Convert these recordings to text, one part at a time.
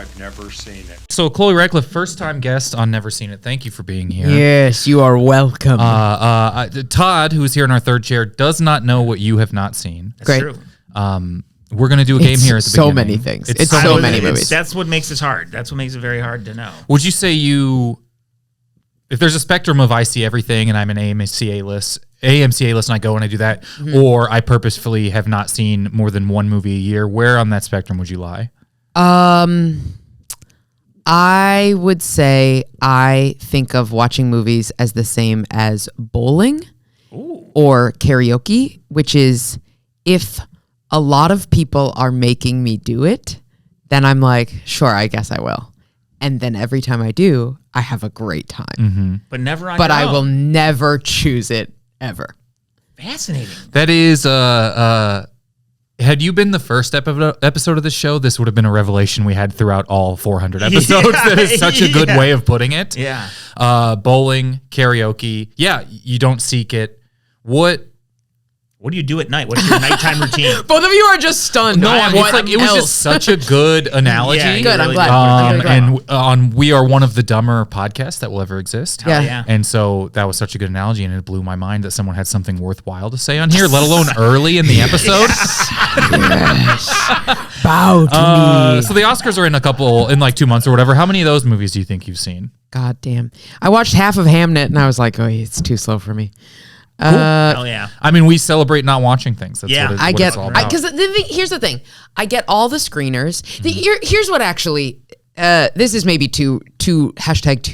I've never seen it. So Chloe Radcliffe, first-time guest on Never Seen It. Thank you for being here. Yes, you are welcome. Todd, who is here in our third chair, does not know what you have not seen. Great. True. We're going to do a game here at the beginning. So many things. It's so many movies. That's what makes it hard. That's what makes it very hard to know. Would you say if there's a spectrum of I see everything and I'm an AMC A-list and I go and I do that, or I purposefully have not seen more than one movie a year, where on that spectrum would you lie? I would say I think of watching movies as the same as bowling or karaoke, which is if a lot of people are making me do it, then I'm like, sure, I guess I will. And then every time I do, I have a great time. But never on But your I own. will never choose it ever. Fascinating. That is, had you been the first episode of this show, this would have been a revelation we had throughout all 400 episodes. That is such a good way of putting it. Yeah. Bowling, karaoke. Yeah, you don't seek it. What do you do at night? What's your nighttime routine? Both of you are just stunned. No, it was just such a good analogy. Yeah, Good, I'm really glad. And we are one of the dumber podcasts that will ever exist. Yeah. Yeah. And so that was such a good analogy, and it blew my mind that someone had something worthwhile to say on here, let alone early in the episode. Bow to me. So the Oscars are in like 2 months or whatever. How many of those movies do you think you've seen? God damn. I watched half of Hamnet and I was like, oh, it's too slow for me. Hell yeah. I mean, we celebrate not watching things. That's Yeah. what I get it's all about. because here's the thing. I get all the screeners. Here's what actually. This is maybe too #too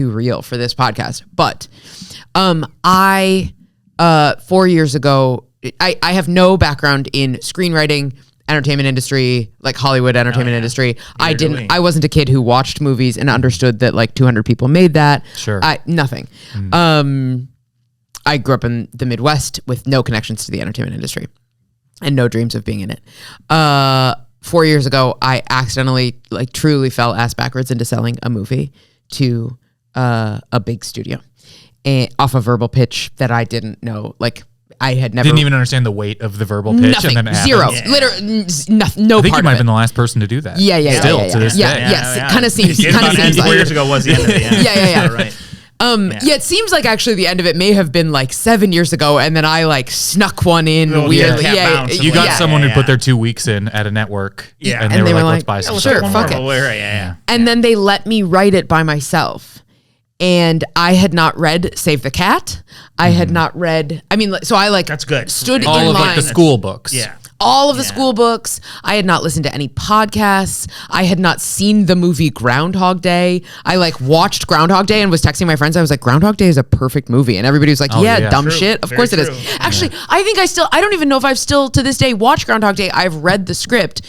real for this podcast, but I 4 years ago I have no background in screenwriting, entertainment industry, like Hollywood entertainment industry. I wasn't a kid who watched movies and understood that like 200 people made that. Sure. Nothing. I grew up in the Midwest with no connections to the entertainment industry and no dreams of being in it. 4 years ago, I accidentally, like, truly fell ass backwards into selling a movie to a big studio off a verbal pitch that I didn't know. Like, I had never... Didn't even understand the weight of the verbal pitch. Nothing. And then it Zero. happened. Literally, no I think part you might of have it. been the last person to do that. Yeah. Still, to this day. Yes, it kind of seems About like 4 years ago was the end of it. Yeah. Right. Yeah, it seems like actually the end of it may have been like 7 years ago, and then I like snuck one in weirdly. You got someone who put their 2 weeks in at a network, Yeah. and they were like, let's buy some sure, stuff. fuck it. Yeah. And then they let me write it by myself. And I had not read Save the Cat. I had not read, so I like That's good. stood All in of line. like the school books. Yeah. All of the school books. I had not listened to any podcasts. I had not seen the movie Groundhog Day. I like watched Groundhog Day and was texting my friends. I was like, Groundhog Day is a perfect movie. And everybody was like, yeah. dumb True. shit. Of Very course it true. is. Actually, I think I don't even know if I've still to this day watched Groundhog Day. I've read the script.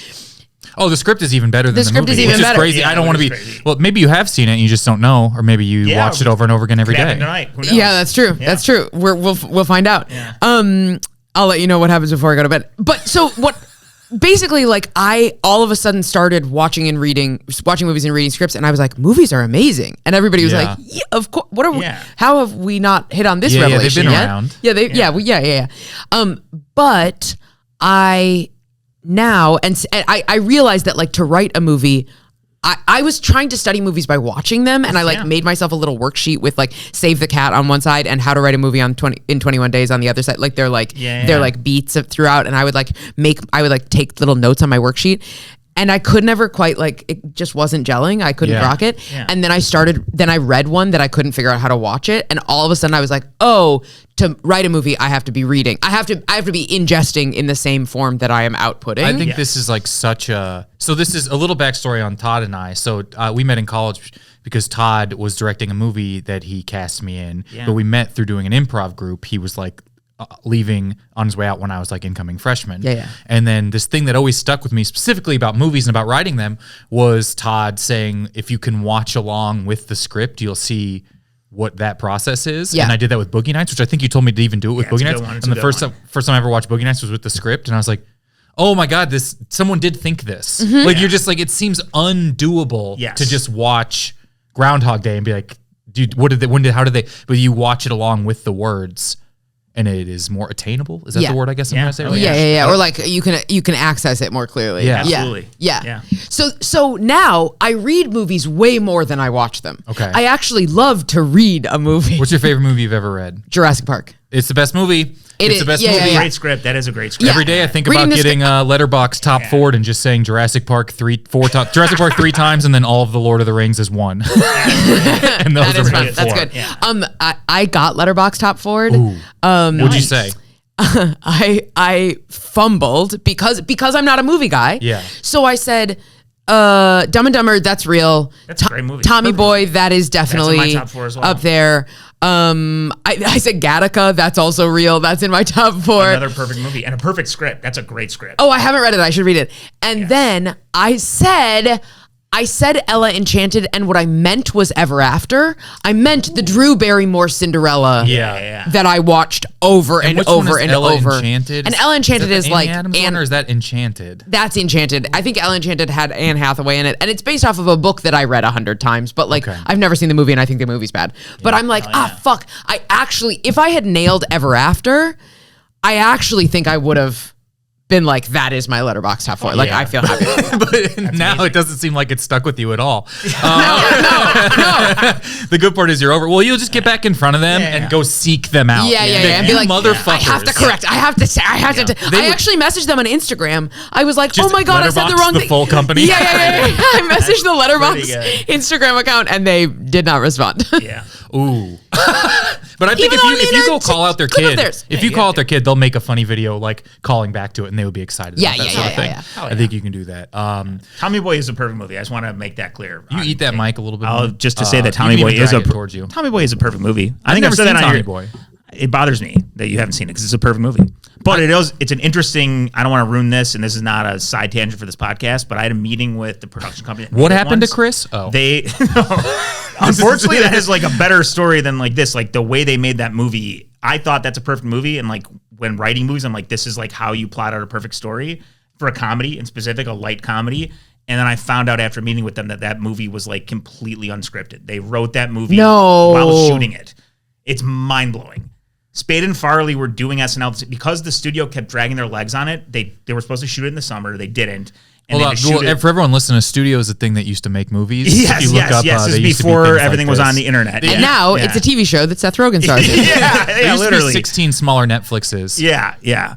Oh, the script is even better than the script movie. is even which better. Is crazy. Yeah, I don't want to be. crazy. Well, maybe you have seen it and you just don't know, or maybe you watched it over and over again every day. Tonight. Who knows? Yeah, that's true. That's true. We'll find out. Yeah. I'll let you know what happens before I go to bed. But so what? Basically, like I all of a sudden started watching movies and reading scripts, and I was like, movies are amazing, and everybody was like, yeah, of course. What are we? How have we not hit on this revelation they've been yet? around. Yeah. But I now and I realized that like to write a movie. I was trying to study movies by watching them, and I like made myself a little worksheet with like Save the Cat on one side and How to Write a Movie in 21 Days on the other side. Like they're like beats throughout, and I would take little notes on my worksheet. And I could never quite it just wasn't gelling. I couldn't rock it. Yeah. And then I read one that I couldn't figure out how to watch it. And all of a sudden I was like, oh, to write a movie, I have to be reading. I have to be ingesting in the same form that I am outputting. I think this is like so this is a little backstory on Todd and I. So we met in college because Todd was directing a movie that he cast me in, but we met through doing an improv group. He was like, leaving on his way out when I was like incoming freshman. And then this thing that always stuck with me specifically about movies and about writing them was Todd saying, if you can watch along with the script, you'll see what that process is. And I did that with Boogie Nights, which I think you told me to even do it with Boogie Nights. And the first time I ever watched Boogie Nights was with the script. And I was like, oh my God, someone did think this. Like you're just like, it seems undoable to just watch Groundhog Day and be like, dude, how did they, but you watch it along with the words. and it is more attainable. Is that the word I guess I'm trying to say? Right? Yeah. Or like you can access it more clearly. Yeah. Absolutely. Yeah. So now I read movies way more than I watch them. Okay. I actually love to read a movie. What's your favorite movie you've ever read? Jurassic Park. It's the best movie. It's the best movie. Great script. That is a great script. Every day I think about getting Letterboxd top forward and just saying Jurassic Park 3 times, and then all of the Lord of the Rings is 1. And those are fun. That's good. Yeah. I got Letterboxd top forward. What'd you say? I fumbled because I'm not a movie guy. Yeah. So I said, Dumb and Dumber, that's real. That's a great movie. Tommy Boy, that is definitely That's in my top 4 as well. up there. I said Gattaca, that's also real. That's in my top 4. Another perfect movie and a perfect script. That's a great script. Oh, I haven't read it. I should read it. And then I said Ella Enchanted, and what I meant was Ever After. I meant the Drew Barrymore Cinderella that I watched over and over and Ella over. Enchanted? And Ella Enchanted is like Anne, or is that Enchanted? That's Enchanted. I think Ella Enchanted had Anne Hathaway in it, and it's based off of a book that I read 100 times. But like, I've never seen the movie, and I think the movie's bad. But I'm like, fuck. I actually, if I had nailed Ever After, I actually think I would have been like, that is my Letterboxd top 4. Like, I feel happy. But now amazing. It doesn't seem like it's stuck with you at all. No. The good part is you're over. Well, you'll just get back in front of them and go seek them out. Yeah. And be like, motherfuckers. I have to correct. I have to say. I actually messaged them on Instagram. I was like, oh my God, I said the wrong thing. The full company. Yeah. I messaged the Letterboxd Instagram account, and they did not respond. Yeah. Ooh. But I think if you go call out their kid, if you call out their kid, they'll make a funny video like calling back to it, and they would be excited about that sort of thing. I think you can do that. Tommy Boy is a perfect movie. I just want to make that clear. You eat that mic a little bit more. Just to say that Tommy Boy is a perfect movie. I think I've said that on Tommy Boy. It bothers me that you haven't seen it because it's a perfect movie. But it's an interesting, I don't want to ruin this, and this is not a side tangent for this podcast, but I had a meeting with the production company. What happened to Chris? Oh. Unfortunately, that is like a better story than like this. Like the way they made that movie, I thought that's a perfect movie. And like when writing movies, I'm like, this is like how you plot out a perfect story for a comedy, in specific, a light comedy. And then I found out after meeting with them that movie was like completely unscripted. They wrote that movie while shooting it. It's mind-blowing. Spade and Farley were doing SNL because the studio kept dragging their legs on it. They were supposed to shoot it in the summer. They didn't. And for everyone listening, a studio is a thing that used to make movies. Yes. This is before everything was on the internet. And now it's a TV show that Seth Rogen stars in. Yeah, literally. 16 smaller Netflixes. Yeah.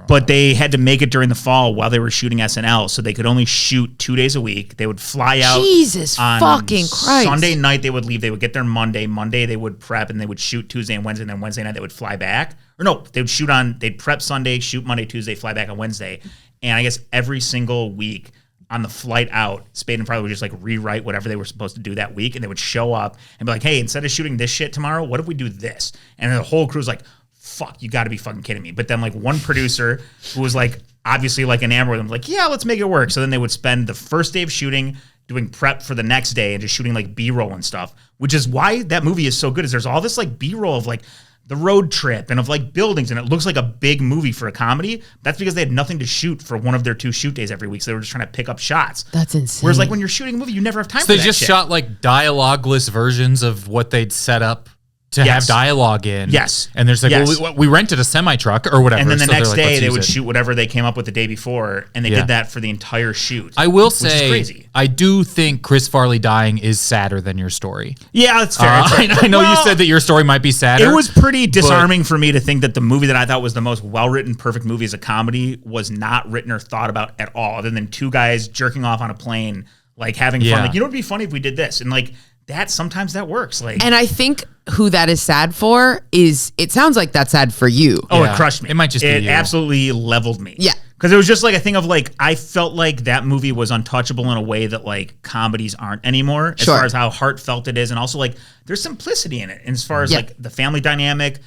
But they had to make it during the fall while they were shooting SNL, so they could only shoot 2 days a week. They would fly out. Jesus fucking Christ. Sunday night they would leave. They would get there Monday. Monday they would prep, and they would shoot Tuesday and Wednesday. And then Wednesday night they would fly back. Or no, they'd prep Sunday, shoot Monday, Tuesday, fly back on Wednesday. And I guess every single week on the flight out, Spade and Farley would just like rewrite whatever they were supposed to do that week, and they would show up and be like, "Hey, instead of shooting this shit tomorrow, what if we do this?" And the whole crew's like, fuck, you got to be fucking kidding me. But then like one producer who was like obviously like enamored with them, like, yeah, let's make it work. So then they would spend the first day of shooting doing prep for the next day and just shooting like B-roll and stuff, which is why that movie is so good. Is there's all this like B-roll of like the road trip and of like buildings, and it looks like a big movie for a comedy. That's because they had nothing to shoot for one of their 2 shoot days every week, so they were just trying to pick up shots. That's insane. Whereas like when you're shooting a movie, you never have time for that. So they just shit. Shot like dialogueless versions of what they'd set up to have dialogue in. Yes. And there's like, well, we rented a semi-truck or whatever. And then the next day they would shoot whatever they came up with the day before, and they did that for the entire shoot. I will say, crazy. I do think Chris Farley dying is sadder than your story. Yeah, that's fair. I know you said that your story might be sadder. It was pretty disarming for me to think that the movie that I thought was the most well-written, perfect movie as a comedy was not written or thought about at all, other than 2 guys jerking off on a plane, like having fun. Like, you know, it'd be funny if we did this. And like, that sometimes that works. Like, and I think who that is sad for is, it sounds like that's sad for you. Oh, it crushed me. It might just be you. Absolutely leveled me. Yeah. Because it was just like a thing of like, I felt like that movie was untouchable in a way that like comedies aren't anymore, as far as how heartfelt it is. And also like there's simplicity in it. And as far as like the family dynamic,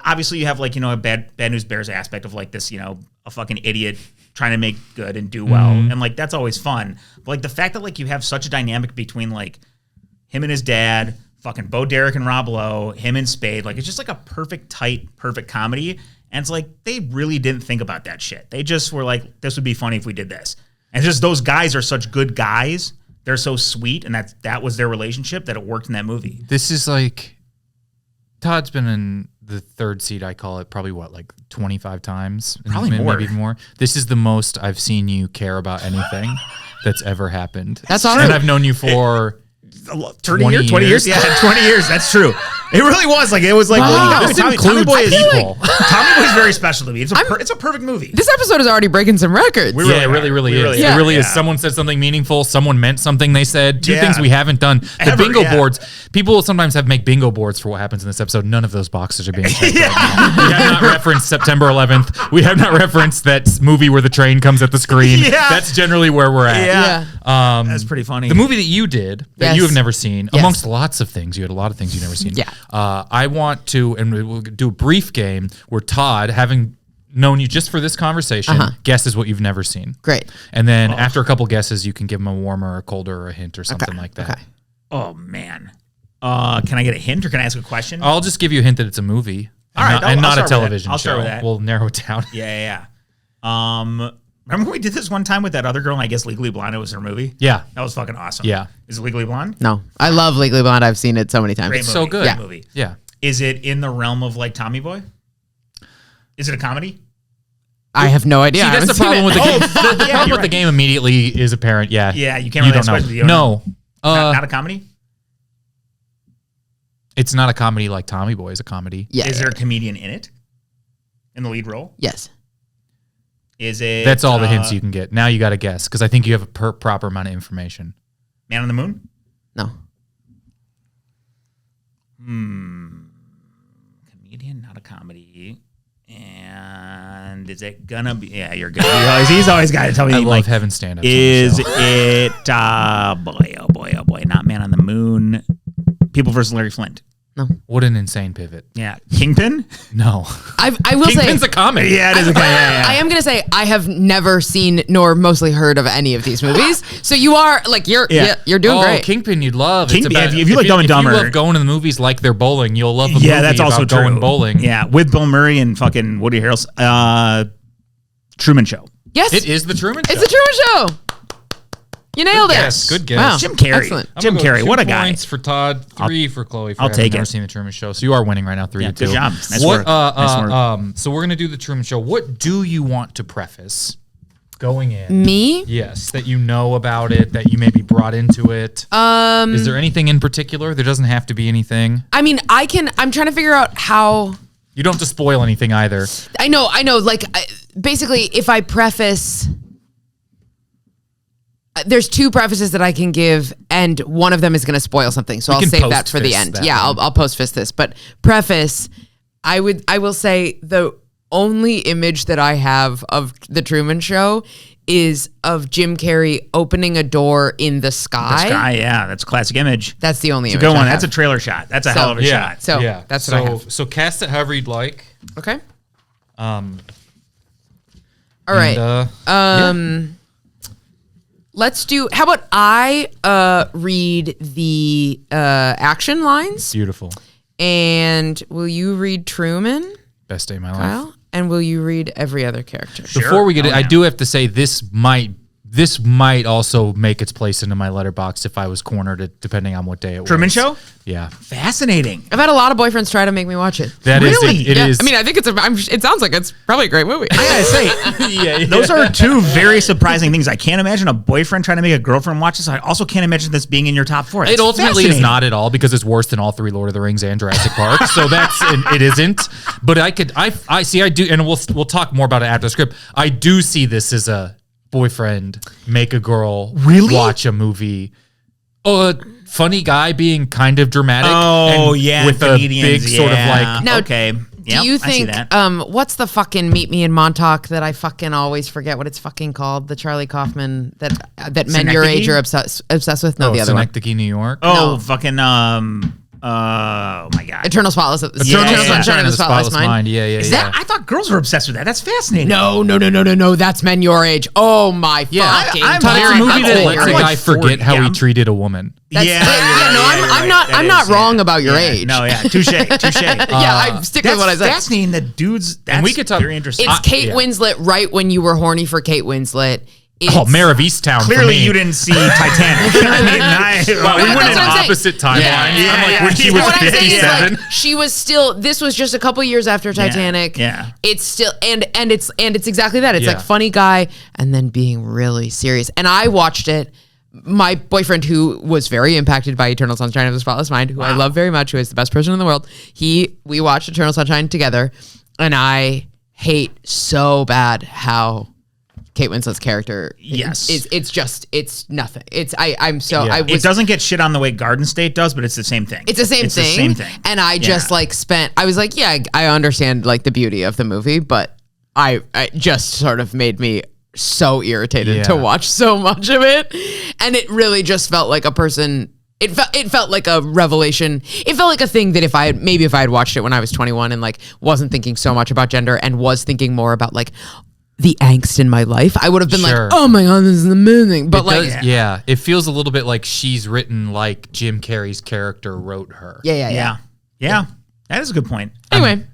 obviously you have like, you know, a bad news bears aspect of like this, you know, a fucking idiot trying to make good and do well. And like, that's always fun. But like the fact that like you have such a dynamic between like him and his dad, fucking Bo Derek and Rob Lowe, him and Spade. Like, it's just like a perfect, tight, perfect comedy. And it's like, they really didn't think about that shit. They just were like, this would be funny if we did this. And just those guys are such good guys. They're so sweet. And that was their relationship that it worked in that movie. This is like, Todd's been in the third seat, I call it probably like 25 times. Probably maybe more. even more. This is the most I've seen you care about anything that's ever happened. That's all right. And I've known you for 20 years? Yeah, 20 years. That's true. It really was. Like, it was like, Wow. This Tommy includes Boy is people. Tommy Boy is very special to me. It's a perfect movie. This episode is already breaking some records. Yeah, it really is. are. It really is. Yeah. Someone said something meaningful. Someone meant something they said. Two Yeah. things we haven't done. The Ever, bingo yeah. boards. People sometimes make bingo boards for what happens in this episode. None of those boxes are being checked right now. We have not referenced September 11th. We have not referenced that movie where the train comes at the screen. Yeah. That's generally where we're at. Yeah. That's pretty funny. The movie that you did that Yes. you have never seen, Yes. amongst lots of things, you had a lot of things you've never seen. Yeah. I want to, and we'll do a brief game where Todd, having known you just for this conversation, guesses what you've never seen. Great. And then after a couple guesses, you can give him a warmer, or a colder, or a hint, or something like that. Okay. Oh, man. Can I get a hint or can I ask a question? I'll just give you a hint that it's a movie. All right, and I'll not start a with television that. I'll show. start with that. We'll narrow it down. Yeah. Remember when we did this one time with that other girl and I guess Legally Blonde, it was her movie? Yeah. That was fucking awesome. Yeah. Is it Legally Blonde? No, I love Legally Blonde. I've seen it so many times. Great It's movie. so good. Great Yeah. movie. Yeah. Is it in the realm of like Tommy Boy? Is it a comedy? I have no idea. See, I that's the haven't seen problem with the it. game. The problem you're with the game immediately is apparent. Yeah. Yeah, you can't really don't know. explain it. You don't know. No. Not a comedy? It's not a comedy like Tommy Boy is a comedy. Yeah. Is there a comedian in it? In the lead role? Yes. Is it? That's all the hints you can get. Now you got to guess because I think you have a proper amount of information. Man on the Moon? No. Comedian, not a comedy. And is it gonna be? Yeah, you're good. He's always got to tell me. I love like, having stand-ups. is it? Oh boy! Not Man on the Moon. People versus Larry Flint. What an insane pivot. Yeah, Kingpin. No. I will say. Kingpin's a comedy. Yeah, it is a comedy. Yeah. I am going to say I have never seen nor mostly heard of any of these movies. So you are like you're doing great. Kingpin you'd love. Kingpin, if you like Dumb and Dumber. If you love going to the movies like they're bowling, you'll love a movie That's also about true. going bowling. Yeah, with Bill Murray and fucking Woody Harrelson. Truman Show. Yes. It is the Truman Show. It's a Truman Show. You nailed it. Yes, good guess. Wow. Jim Carrey. Excellent. Jim Carrey, what a guy. Points for Todd, 3 for Chloe. For I'll take never it. seen the Truman Show, so you are winning right now, 3-2. Good job. Nice What? work. Nice work. So we're gonna do the Truman Show. What do you want to preface going in? Me? Yes, that you know about it, that you maybe brought into it. Is there anything in particular? There doesn't have to be anything. I mean, I'm trying to figure out how. You don't have to spoil anything either. I know. Like, basically, if I preface. There's two prefaces that I can give, and one of them is going to spoil something. So I'll can save that for the post-fist end. that Yeah, one. I'll post-fist this. But preface, I will say the only image that I have of the Truman Show is of Jim Carrey opening a door in the sky. Yeah, that's a classic image. That's the only It's a image good one. I That's a have. trailer shot. That's a hell of a shot. So that's what I have. So cast it however you'd like. Okay. All All right. Let's do. How about I read the action lines, Beautiful. and will you read Truman, Best day of my life. Kyle, and will you read every other character? Before we get Oh, it, I yeah. do have to say this might also make its place into my letterbox if I was cornered, depending on what day it was. Truman Show? Yeah. Fascinating. I've had a lot of boyfriends try to make me watch it. That is Really? it. It Yeah, is. I mean, I think it sounds like it's probably a great movie. I gotta say, yeah, those are two very surprising things. I can't imagine a boyfriend trying to make a girlfriend watch this. I also can't imagine this being in your top 4. It That's ultimately is fascinating. not at all because it's worse than all 3 Lord of the Rings and Jurassic Park. So it isn't. But I see, I do, and we'll talk more about it after the script. I do see this as a boyfriend make a girl Really? watch a movie. A funny guy being kind of dramatic. Oh, and yeah. with a big comedians, sort of yeah. like. Now, okay. Yep, Do you I see think that. what's the fucking Meet Me in Montauk that I fucking always forget what it's fucking called? The Charlie Kaufman that men your age are obsessed with. No, the other one. Synecdoche, New York. Oh, fucking oh my god. Eternal Spotless. Eternal Sunshine of the Spotless Mind. Yeah. Is that? I thought girls were obsessed with that. That's fascinating. No. That's men your age. Oh my fucking. I'm Todd, it's a very movie that old. lets I'm a like guy 40. forget how Yeah, he treated a woman. That's, Yeah, I'm not wrong about your age. No, yeah, touche. Yeah, I stick with what I said. That's fascinating. The dudes. That's we could talk- very interesting. It's Kate yeah. Winslet right when you were horny for Kate Winslet. Mayor of Easttown. Clearly, you didn't see Titanic. We went in opposite timelines. I'm like, when she was 57. She was still. This was just a couple years after Titanic. Yeah. It's still and it's exactly that. It's like funny guy and then being really serious. And I watched it. My boyfriend, who was very impacted by Eternal Sunshine of the Spotless Mind, who I love very much, who is the best person in the world, we watched Eternal Sunshine together, and I hate so bad how Kate Winslet's character it's nothing. It doesn't get shit on the way Garden State does, but it's the same thing. It's the same thing. And I just I was like, I understand like the beauty of the movie, but I just sort of made me so irritated to watch so much of it. And it really just felt like a person. It felt like a revelation. It felt like a thing that if I had watched it when I was 21 and like wasn't thinking so much about gender and was thinking more about like the angst in my life, I would have been like, oh my God, this is amazing. But it feels a little bit like she's written like Jim Carrey's character wrote her. Yeah. That is a good point. Anyway.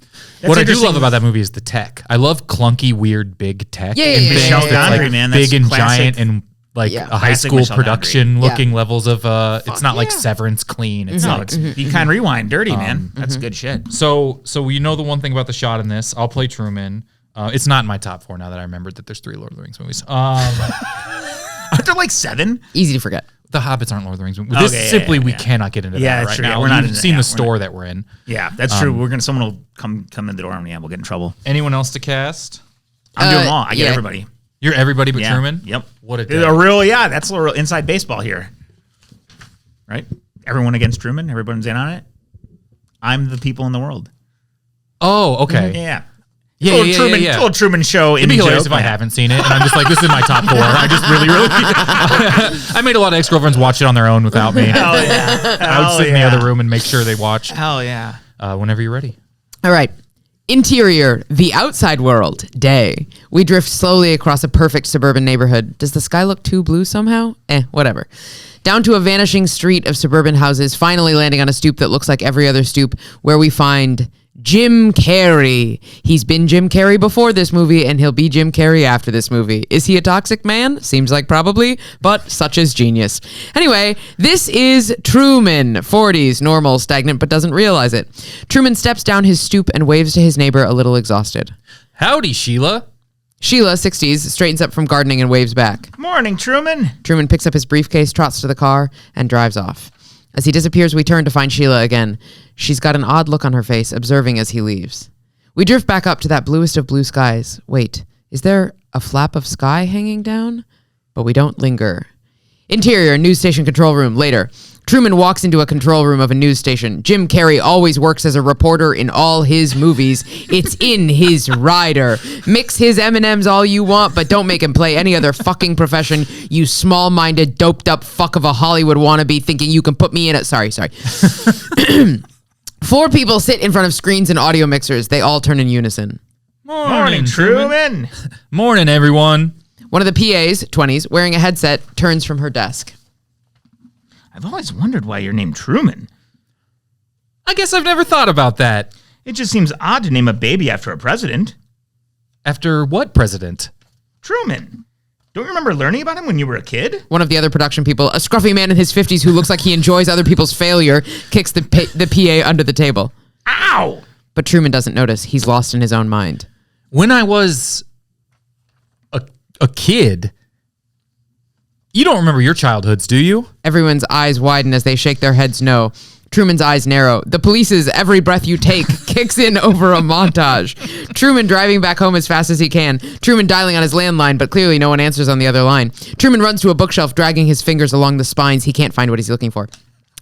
What I do love about that movie is the tech. I love clunky, weird, big tech. Michelle Gondry, like man. Big and giant and like a high school Michelle production looking levels of it's not like Severance clean. It's not. It's Be Kind Rewind, dirty, man. That's good shit. So we know the one thing about the shot in this. I'll play Truman. It's not in my top 4 now that I remembered that there's 3 Lord of the Rings movies. Aren't there like 7? Easy to forget. The Hobbits aren't Lord of the Rings movies. We cannot get into that right now. We're not You've seen the store that we're in. Yeah, that's true. Someone will come in the door and we'll get in trouble. Anyone else to cast? I'm doing them all. I get everybody. You're everybody but Truman? Yep. What a day. That's a real inside baseball here. Right? Everyone against Truman? Everyone's in on it? I'm the people in the world. Oh, okay. Yeah. Little Truman Show. It'd be hilarious if I haven't seen it, and I'm just like, this is my top 4. I just really. I made a lot of ex-girlfriends watch it on their own without me. Hell yeah. I would sit in the other room and make sure they watch. Hell yeah. Whenever you're ready. All right. Interior, the outside world, day. We drift slowly across a perfect suburban neighborhood. Does the sky look too blue somehow? Whatever. Down to a vanishing street of suburban houses, finally landing on a stoop that looks like every other stoop, where we find Jim Carrey. He's been Jim Carrey before this movie, and he'll be Jim Carrey after this movie. Is he a toxic man? Seems like probably, but such is genius. Anyway, this is Truman, 40s, normal, stagnant, but doesn't realize it. Truman steps down his stoop and waves to his neighbor, a little exhausted. Howdy, Sheila. Sheila, 60s, straightens up from gardening and waves back. Morning, Truman. Truman picks up his briefcase, trots to the car, and drives off. As he disappears, we turn to find Sheila again. She's got an odd look on her face, observing as he leaves. We drift back up to that bluest of blue skies. Wait, is there a flap of sky hanging down? But we don't linger. Interior, news station control room, later. Truman walks into a control room of a news station. Jim Carrey always works as a reporter in all his movies. It's in his rider. Mix his M&Ms all you want, but don't make him play any other fucking profession, you small-minded, doped-up fuck of a Hollywood wannabe thinking you can put me in it. Sorry. 4 people sit in front of screens and audio mixers. They all turn in unison. Morning, Truman. Morning, everyone. One of the PAs, 20s, wearing a headset, turns from her desk. I've always wondered why you're named Truman. I guess I've never thought about that. It just seems odd to name a baby after a president. After what president? Truman. Don't you remember learning about him when you were a kid? One of the other production people, a scruffy man in his 50s who looks like he enjoys other people's failure, kicks the PA under the table. Ow! But Truman doesn't notice. He's lost in his own mind. When I was a kid... You don't remember your childhoods, do you? Everyone's eyes widen as they shake their heads no. Truman's eyes narrow. The police's every breath you take kicks in over a montage. Truman driving back home as fast as he can. Truman dialing on his landline, but clearly no one answers on the other line. Truman runs to a bookshelf, dragging his fingers along the spines. He can't find what he's looking for.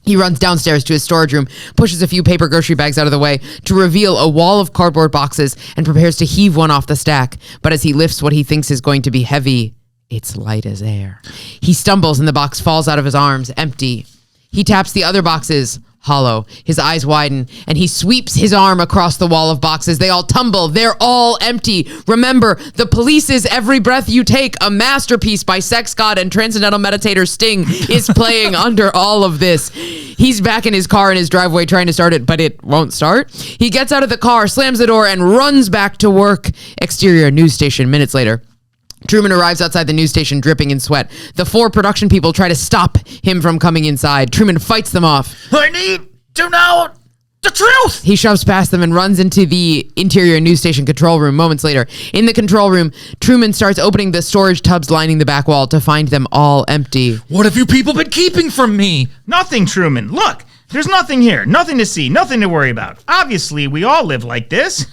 He runs downstairs to his storage room, pushes a few paper grocery bags out of the way to reveal a wall of cardboard boxes and prepares to heave one off the stack. But as he lifts what he thinks is going to be heavy, it's light as air. He stumbles and the box falls out of his arms, empty. He taps the other boxes, hollow. His eyes widen, and he sweeps his arm across the wall of boxes. They all tumble. They're all empty. Remember, The Police's Every Breath You Take, a masterpiece by sex god and transcendental meditator Sting, is playing under all of this. He's back in his car in his driveway trying to start it, but it won't start. He gets out of the car, slams the door, and runs back to work. Exterior news station minutes later. Truman arrives outside the news station dripping in sweat. The 4 production people try to stop him from coming inside. Truman fights them off. I need to know the truth. He shoves past them and runs into the interior news station control room moments later. In the control room, Truman starts opening the storage tubs lining the back wall to find them all empty. What have you people been keeping from me? Nothing, Truman. Look, there's nothing here. Nothing to see. Nothing to worry about. Obviously, we all live like this.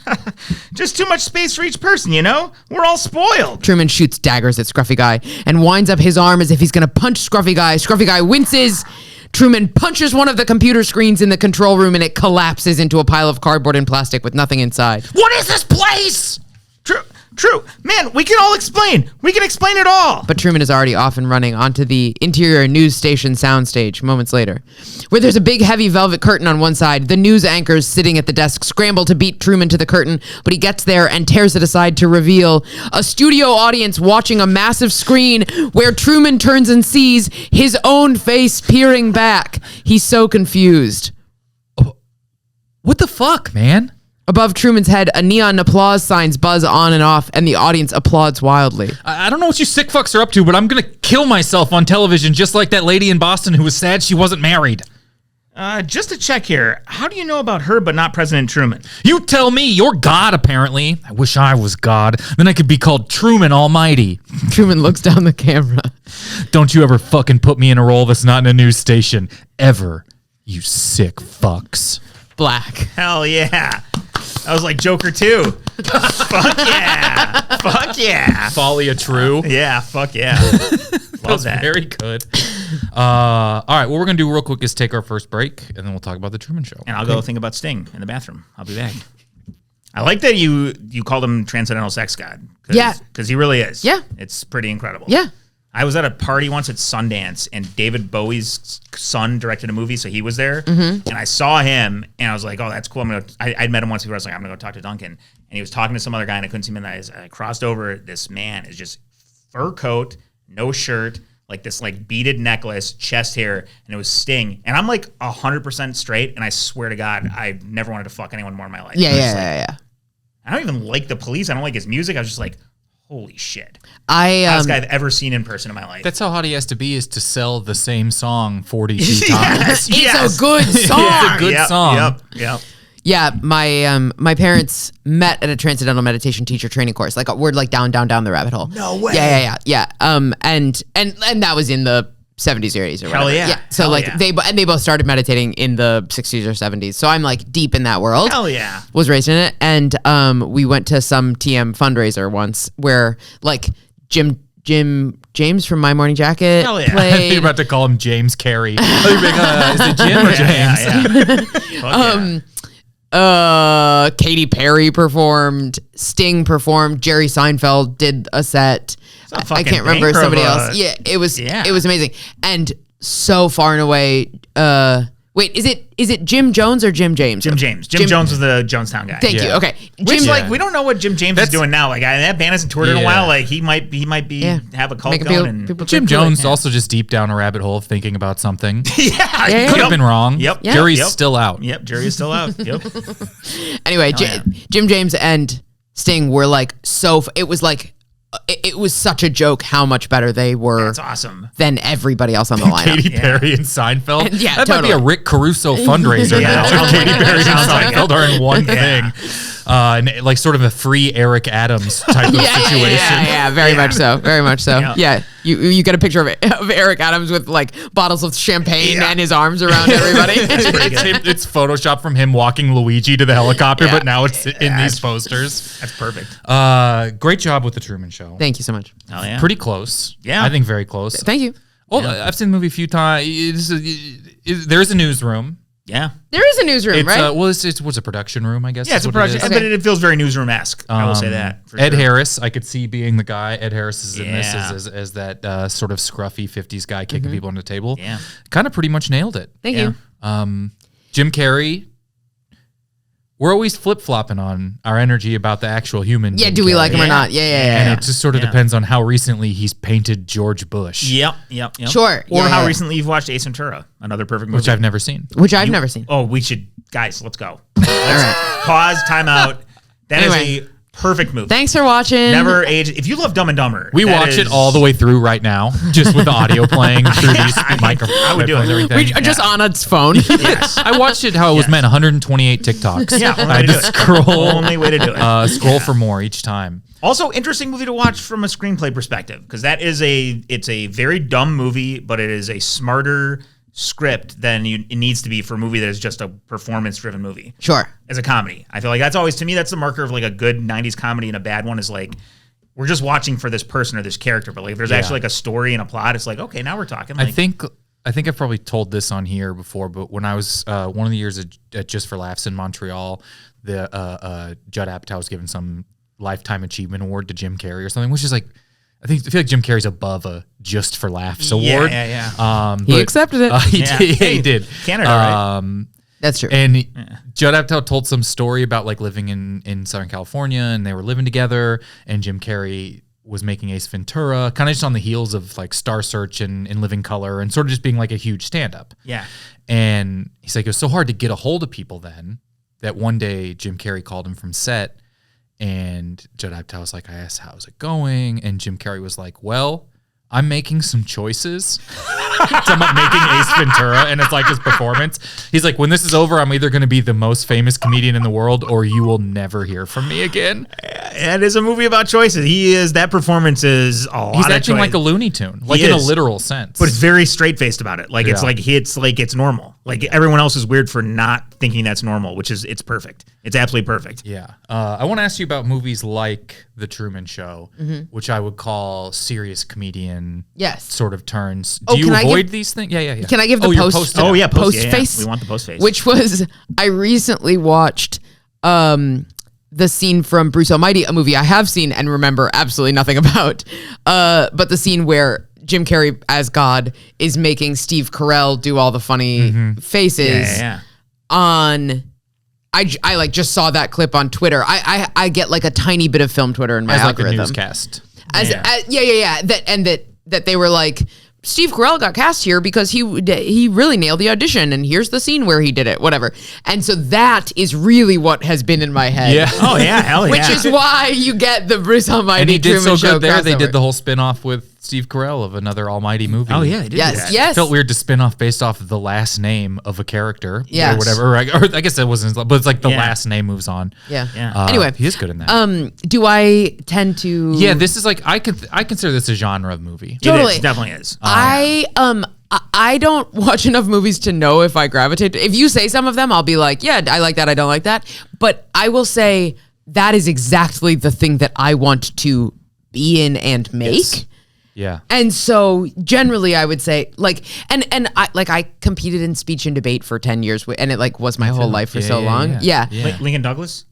Just too much space for each person, you know? We're all spoiled. Truman shoots daggers at Scruffy Guy and winds up his arm as if he's going to punch Scruffy Guy. Scruffy Guy winces. Truman punches one of the computer screens in the control room and it collapses into a pile of cardboard and plastic with nothing inside. What is this place? True. Man, we can all explain. We can explain it all. But Truman is already off and running onto the interior news station soundstage moments later, where there's a big heavy velvet curtain on one side. The news anchors sitting at the desk scramble to beat Truman to the curtain, but he gets there and tears it aside to reveal a studio audience watching a massive screen where Truman turns and sees his own face peering back. He's so confused. What the fuck, man? Above Truman's head, a neon applause signs buzz on and off, and the audience applauds wildly. I don't know what you sick fucks are up to, but I'm gonna kill myself on television just like that lady in Boston who was sad she wasn't married. Just to check here, how do you know about her but not President Truman? You tell me. You're God, apparently. I wish I was God. Then I could be called Truman Almighty. Truman looks down the camera. Don't you ever fucking put me in a role that's not in a news station. Ever. You sick fucks. Black. Hell yeah. I was like Joker 2. Fuck yeah. Fuck yeah. Thalia True. Yeah, fuck yeah. Love that. Very good. All right, what we're going to do real quick is take our first break, and then we'll talk about the Truman Show. And I'll go think about Sting in the bathroom. I'll be back. I like that you called him Transcendental Sex God. Yeah. Because he really is. Yeah. It's pretty incredible. Yeah. I was at a party once at Sundance, and David Bowie's son directed a movie, so he was there. Mm-hmm. And I saw him, and I was like, "Oh, that's cool." I'd met him once before. I was like, "I'm gonna go talk to Duncan." And he was talking to some other guy, and I couldn't see him in the eyes. I crossed over. This man is just fur coat, no shirt, like this like beaded necklace, chest hair, and it was Sting. And I'm like 100% straight, and I swear to God, I never wanted to fuck anyone more in my life. Yeah. I don't even like the Police. I don't like his music. I was just like, holy shit. Hottest guy I've ever seen in person in my life. That's how hot he has to be, is to sell the same song 42 times. It's a good song. It's a good song. Yep. Yeah, my parents met at a transcendental meditation teacher training course. Like we're like down the rabbit hole. No way. Yeah. And that was in the 70s or 80s or whatever. Hell yeah. So they both started meditating in the 60s or 70s. So I'm like deep in that world. Hell yeah. Was raised in it, and we went to some TM fundraiser once where like Jim James from My Morning Jacket played. You're about to call him James Carrey. Is it Jim or James? Yeah. Katy Perry performed, Sting performed, Jerry Seinfeld did a set. I can't remember somebody else. Yeah, it was amazing. And so far and away, wait, is it Jim Jones or Jim James? Jim James. Jim Jones was the Jonestown guy. Thank you. Okay. We don't know what Jim James is doing now. Like that band hasn't toured in a while. Like he might have a cult going. Jim Jones also just deep down a rabbit hole of thinking about something. Could have been wrong. Yep. Jerry's still out. Yep. Jerry's still out. Yep. Anyway, Jim James and Sting were like it was like. It was such a joke how much better they were. That's awesome. Than everybody else on the lineup. Katy Perry and Seinfeld. That might be a Rick Caruso fundraiser now. Katy Perry and Seinfeld are in one thing. And like sort of a free Eric Adams type of situation. Yeah, very much so. Very much so. Yeah. You get a picture of Eric Adams with like bottles of champagne and his arms around everybody. It's Photoshop from him walking Luigi to the helicopter, but now it's in these posters. That's perfect. Great job with the Truman Show. Thank you so much. Oh, yeah. Pretty close. Yeah. I think very close. Thank you. Well, I've seen the movie a few times. There's a newsroom. Yeah. There is a newsroom, right? It's a production room, I guess. Yeah, it's a production, but it feels very newsroom-esque. I will say that. Ed Harris, I could see being the guy. Ed Harris is in this as that sort of scruffy 50s guy kicking people on the table. Yeah. Kind of pretty much nailed it. Thank you. Jim Carrey. We're always flip-flopping on our energy about the actual human. Yeah, do we like him or not? Yeah. And it just sort of depends on how recently he's painted George Bush. Yep. Sure. Or how recently you've watched Ace Ventura, another perfect movie. Which I've never seen. Never seen. Oh, we should. Guys, let's go. All right. Pause, time out. That is a Perfect movie. Thanks for watching. Never age. If you love Dumb and Dumber, we watch it all the way through right now, just with the audio playing through these microphones. I would do it. Just on its phone. Yes. I watched it how it was meant. 128 TikToks. Yeah, I just scroll. Only way to do it. Scroll for more each time. Also, interesting movie to watch from a screenplay perspective, because it's a very dumb movie, but it is a smarter script than it needs to be for a movie that is just a performance-driven movie. Sure. As a comedy. I feel like that's always, to me, that's the marker of like a good 90s comedy, and a bad one is like, we're just watching for this person or this character, but like if there's actually like a story and a plot, it's like, okay, now we're talking. Like, I think I've probably told this on here before, but when I was one of the years at Just for Laughs in Montreal, the Judd Apatow was given some Lifetime Achievement Award to Jim Carrey or something, which is like, I feel like Jim Carrey's above a Just for Laughs award. Yeah. He accepted it. He did. Canada, right? That's true. And Judd Apatow told some story about like living in Southern California, and they were living together, and Jim Carrey was making Ace Ventura, kind of just on the heels of like Star Search and In Living Color, and sort of just being like a huge stand-up. Yeah. And he's like, it was so hard to get a hold of people then that one day Jim Carrey called him from set, and Judd Apatow was like, I asked, how's it going? And Jim Carrey was like, well, I'm making some choices. So I'm making Ace Ventura, and it's like his performance. He's like, when this is over, I'm either going to be the most famous comedian in the world, or you will never hear from me again. It is a movie about choices. That performance is a lot He's of acting choice. like a Looney Tune, like in a literal sense. But it's very straight-faced about it. Like, it's like it's normal. Like, everyone else is weird for not thinking that's normal, it's perfect. It's absolutely perfect. Yeah. I want to ask you about movies like The Truman Show, which I would call serious comedian sort of turns. Do you avoid these things? Yeah. Can I give the post face? We want the post face. Which was, I recently watched the scene from Bruce Almighty, a movie I have seen and remember absolutely nothing about. But the scene where Jim Carrey as God is making Steve Carell do all the funny faces I like just saw that clip on Twitter. I get like a tiny bit of film Twitter in my algorithm. Like a newscast. That they were like, Steve Carell got cast here because he really nailed the audition, and here's the scene where he did it, whatever. And so that is really what has been in my head. Yeah. Oh yeah, hell yeah. Which is why you get the Bruce Almighty and he did Truman so Show good there. crossover. They did the whole spin-off with Steve Carell of another Almighty movie. Oh yeah, they did. Yes, yes. It felt weird to spin off based off of the last name of a character, Yes. or whatever. Or I guess that wasn't, but it's like the last name moves on. Yeah. Anyway, he is good in that. do I tend to? Yeah, this is like I consider this a genre of movie. Totally. It definitely is. I don't watch enough movies to know if I gravitate. If you say some of them, I'll be like, yeah, I like that. I don't like that. But I will say that is exactly the thing that I want to be in and make. Yes. Yeah. And so generally I would say like, and I competed in speech and debate for 10 years and it like was my whole life for so long. Yeah. Lincoln Douglas?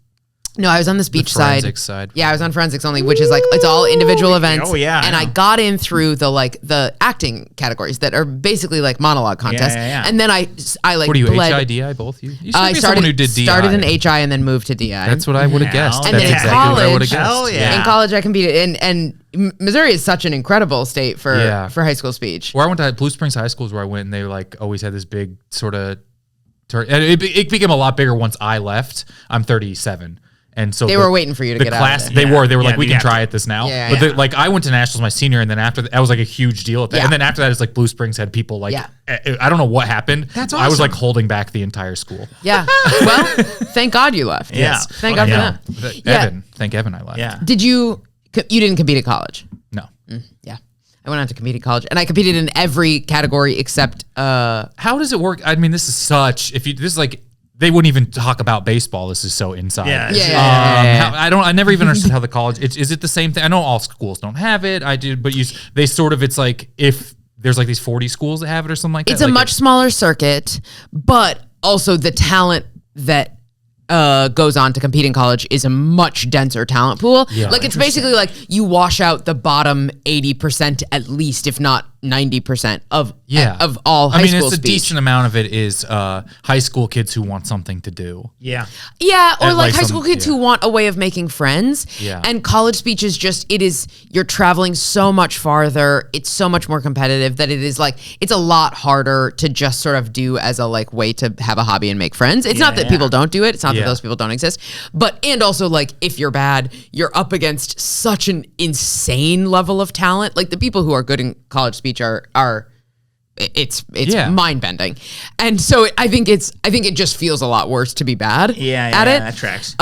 No, I was on the speech forensics side. Yeah, I was on forensics only, which is like, it's all individual events. Oh yeah. And I got in through the acting categories that are basically like monologue contests. Yeah. And then I like, what are you, bled. HIDI, both you? You I someone who did DI. started in HI and then moved to DI. That's what I would have guessed. And That's then in exactly what I would have college, guessed. hell yeah. in college I competed and Missouri is such an incredible state for high school speech. Where I went to Blue Springs High School is where I went, and they like always had this big sort of and it became a lot bigger once I left. I'm 37. And so they were waiting for you to get class, out of there. They were like, we can try it this now. But like I went to nationals my senior, and then after that was like a huge deal at that. And then after that, it's like Blue Springs had people like, I don't know what happened. That's awesome. I was like holding back the entire school. Yeah. Well, thank God you left. Yes. Thank God for that. Thank Evan I left. Yeah. Did you didn't compete at college? No. Yeah. I went on to compete at college, and I competed in every category except. How does it work? I mean, this is this is like. They wouldn't even talk about baseball. This is so inside. I never even understood how the college. Is it the same thing? I know all schools don't have it. I do, but they sort of. It's like if there's like these 40 schools that have it or something like that. It's a much smaller circuit, but also the talent that goes on to compete in college is a much denser talent pool. Yeah, like it's basically like you wash out the bottom 80% at least, if not 90% of all high school it's a speech. decent amount of it is high school kids who want something to do. Yeah, or like high school kids who want a way of making friends. Yeah. And college speech is just, you're traveling so much farther. It's so much more competitive that it is like, it's a lot harder to just sort of do as a like way to have a hobby and make friends. It's not that people don't do it. It's not that those people don't exist. But, and also like, if you're bad, you're up against such an insane level of talent. Like the people who are good in college speech are it's mind bending, and so I think it just feels a lot worse to be bad at it. That tracks.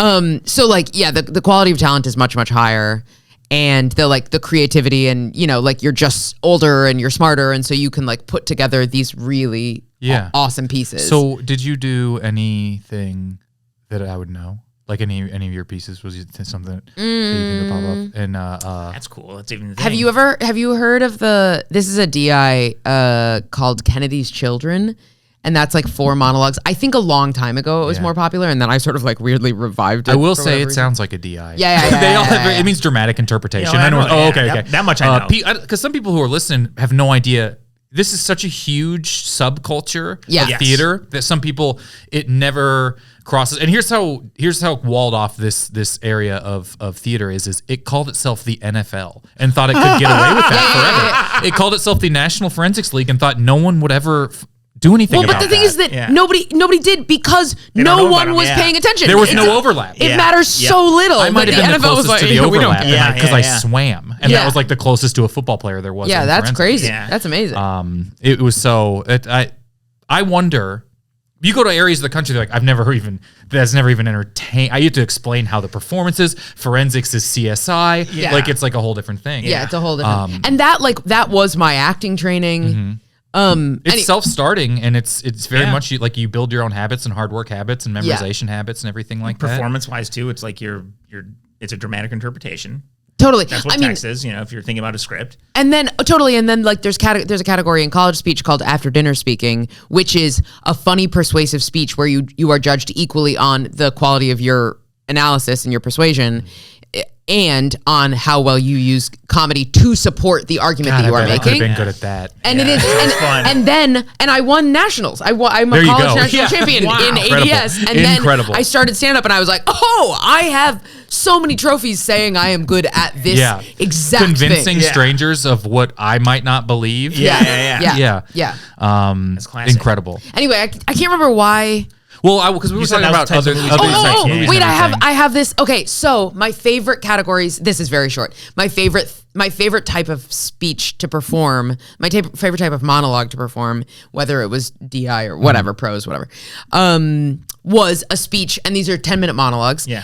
So like the quality of talent is much higher, and the creativity, and like you're just older and you're smarter, and so you can like put together these really awesome pieces. So did you do anything that I would know? Like any of your pieces, was it something that you think would pop up? And that's cool. That's even the thing. Have you heard of this is a DI called Kennedy's Children, and that's like 4 monologues. I think a long time ago it was more popular, and then I sort of like weirdly revived it. I will say it sounds like a DI. Yeah. They all have it means dramatic interpretation. I know. Okay. That much I know. Because some people who are listening have no idea. This is such a huge subculture of theater that some people, it never crosses. And here's how walled off this area of theater is it called itself the NFL and thought it could get away with that forever. It called itself the National Forensics League and thought no one would ever do anything about that. But the thing is that nobody did because no one was paying attention. There was no overlap. It matters so little. I might have been the closest to the overlap because I swam. And that was like the closest to a football player there was. Yeah, that's forensics. crazy. Yeah. That's amazing. It was so... I wonder... You go to areas of the country like that's never even entertained. I have to explain how the performance is. Forensics is CSI. Yeah. Like it's like a whole different thing. Yeah, it's a whole different. And that was my acting training. It's self-starting, and it's very much like you build your own habits and hard work habits and memorization habits and everything like that. Performance-wise too, it's like it's a dramatic interpretation. Totally. That's what text is, if you're thinking about a script. And then like there's a category in college speech called after dinner speaking, which is a funny persuasive speech where you are judged equally on the quality of your analysis and your persuasion and on how well you use comedy to support the argument that you are making. I could have been good at that. And it is and I won nationals. I'm a college national champion in ADS. And then I started stand up and I was like, "Oh, I have so many trophies saying I am good at this exact convincing thing." strangers of what I might not believe. Yeah. That's classic. Incredible. Anyway, I can't remember why. Well, because we were talking about other movies. Wait, I have this. Okay, so my favorite categories. This is very short. My favorite type of speech to perform. My favorite type of monologue to perform, whether it was DI or whatever, prose, whatever, was a speech. And these are 10-minute monologues. Yeah.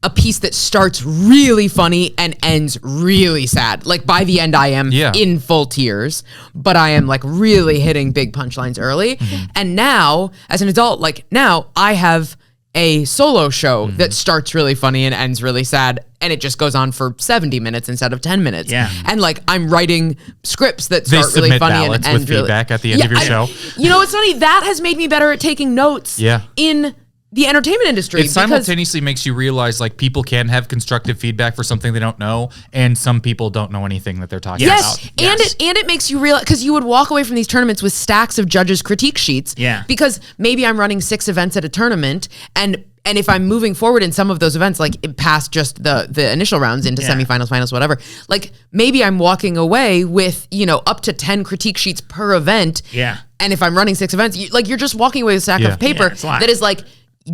A piece that starts really funny and ends really sad. Like by the end, I am in full tears, but I am like really hitting big punchlines early. And now, as an adult, now I have a solo show that starts really funny and ends really sad, and it just goes on for 70 minutes instead of 10 minutes. Yeah. And like I'm writing scripts that start really funny and end with feedback at the end of your show. It's funny, that has made me better at taking notes in the entertainment industry. It simultaneously makes you realize like people can have constructive feedback for something they don't know, and some people don't know anything that they're talking about. And it makes you realize, because you would walk away from these tournaments with stacks of judges' critique sheets. Yeah. Because maybe I'm running 6 events at a tournament, and if I'm moving forward in some of those events, like past just the initial rounds into semifinals, finals, whatever, like maybe I'm walking away with, up to 10 critique sheets per event. Yeah. And if I'm running 6 events, you're just walking away with a stack of paper that is like,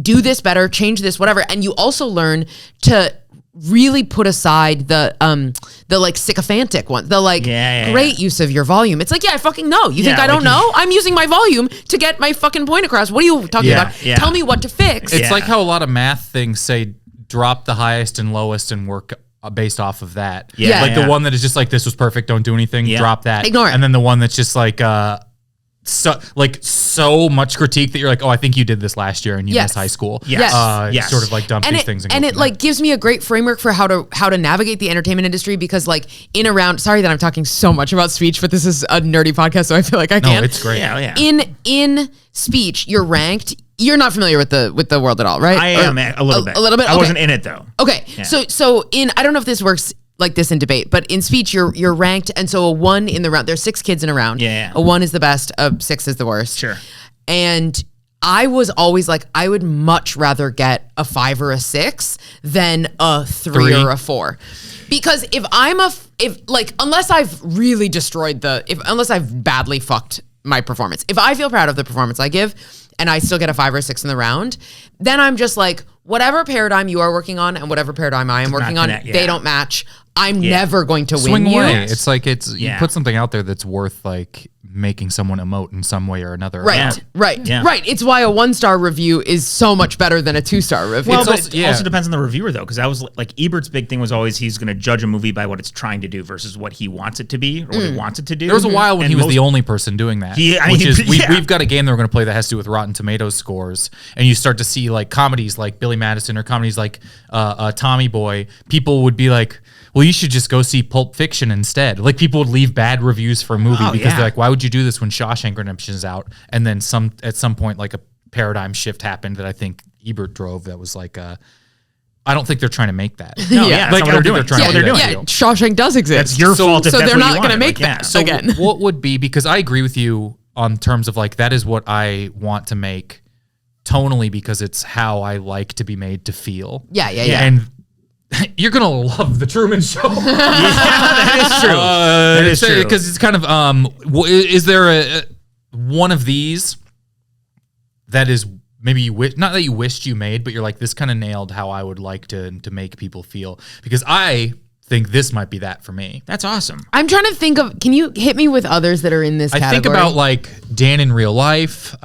do this better, change this, whatever. And you also learn to really put aside the like sycophantic one, the like great use of your volume. It's like, I fucking know. You think I don't know? I'm using my volume to get my fucking point across. What are you talking about? Tell me what to fix. It's like how a lot of math things say drop the highest and lowest and work based off of that. The one that is just like, this was perfect, don't do anything, drop that. Ignore it. And then the one that's just like so much critique that you're like, oh, I think you did this last year and you missed high school. Sort of like dump these things and it like gives me a great framework for how to navigate the entertainment industry, because like sorry that I'm talking so much about speech, but this is a nerdy podcast, so I feel like I can. No, it's great. In speech, you're ranked. You're not familiar with the world at all, right? I am a little bit. A little bit. I wasn't in it though. Okay, so I don't know if this works like this in debate, but in speech you're ranked, and so a 1 in the round. There's 6 kids in a round. Yeah. A 1 is the best. A 6 is the worst. Sure. And I was always like, I would much rather get a 5 or a 6 than a 3 or a 4. Because unless I've really destroyed unless I've badly fucked my performance, if I feel proud of the performance I give and I still get a 5 or 6 in the round, then I'm just like, whatever paradigm you are working on and whatever paradigm I am working on, they don't match. I'm never going to win you. Away. It's like you put something out there that's worth like making someone emote in some way or another. Right. It's why a 1-star review is so much better than a 2-star review. Well, it also depends on the reviewer, though, because I was like, Ebert's big thing was always he's going to judge a movie by what it's trying to do versus what he wants it to be or what he wants it to do. There was a while when he was the only person doing that. We've got a game that we're going to play that has to do with Rotten Tomatoes scores, and you start to see like comedies like Billy Madison or comedies like Tommy Boy. People would be like, well, you should just go see Pulp Fiction instead. Like, people would leave bad reviews for a movie because they're like, why would you do this when Shawshank Redemption is out? And then at some point, like, a paradigm shift happened that I think Ebert drove that was like, I don't think they're trying to make that. No, that's what they're doing. Shawshank does exist. That's your fault if so that's they're what not you going to wanted. make that again. What would be, because I agree with you on terms of, like, that is what I want to make tonally because it's how I like to be made to feel. Yeah. And you're gonna love the Truman Show. That is true. That is true. Because it's kind of is there one of these that is maybe not that you wished you made, but you're like, this kind of nailed how I would like to make people feel? Because I think this might be that for me. That's awesome. I'm trying to think of. Can you hit me with others that are in this category? I think about like Dan in Real Life, which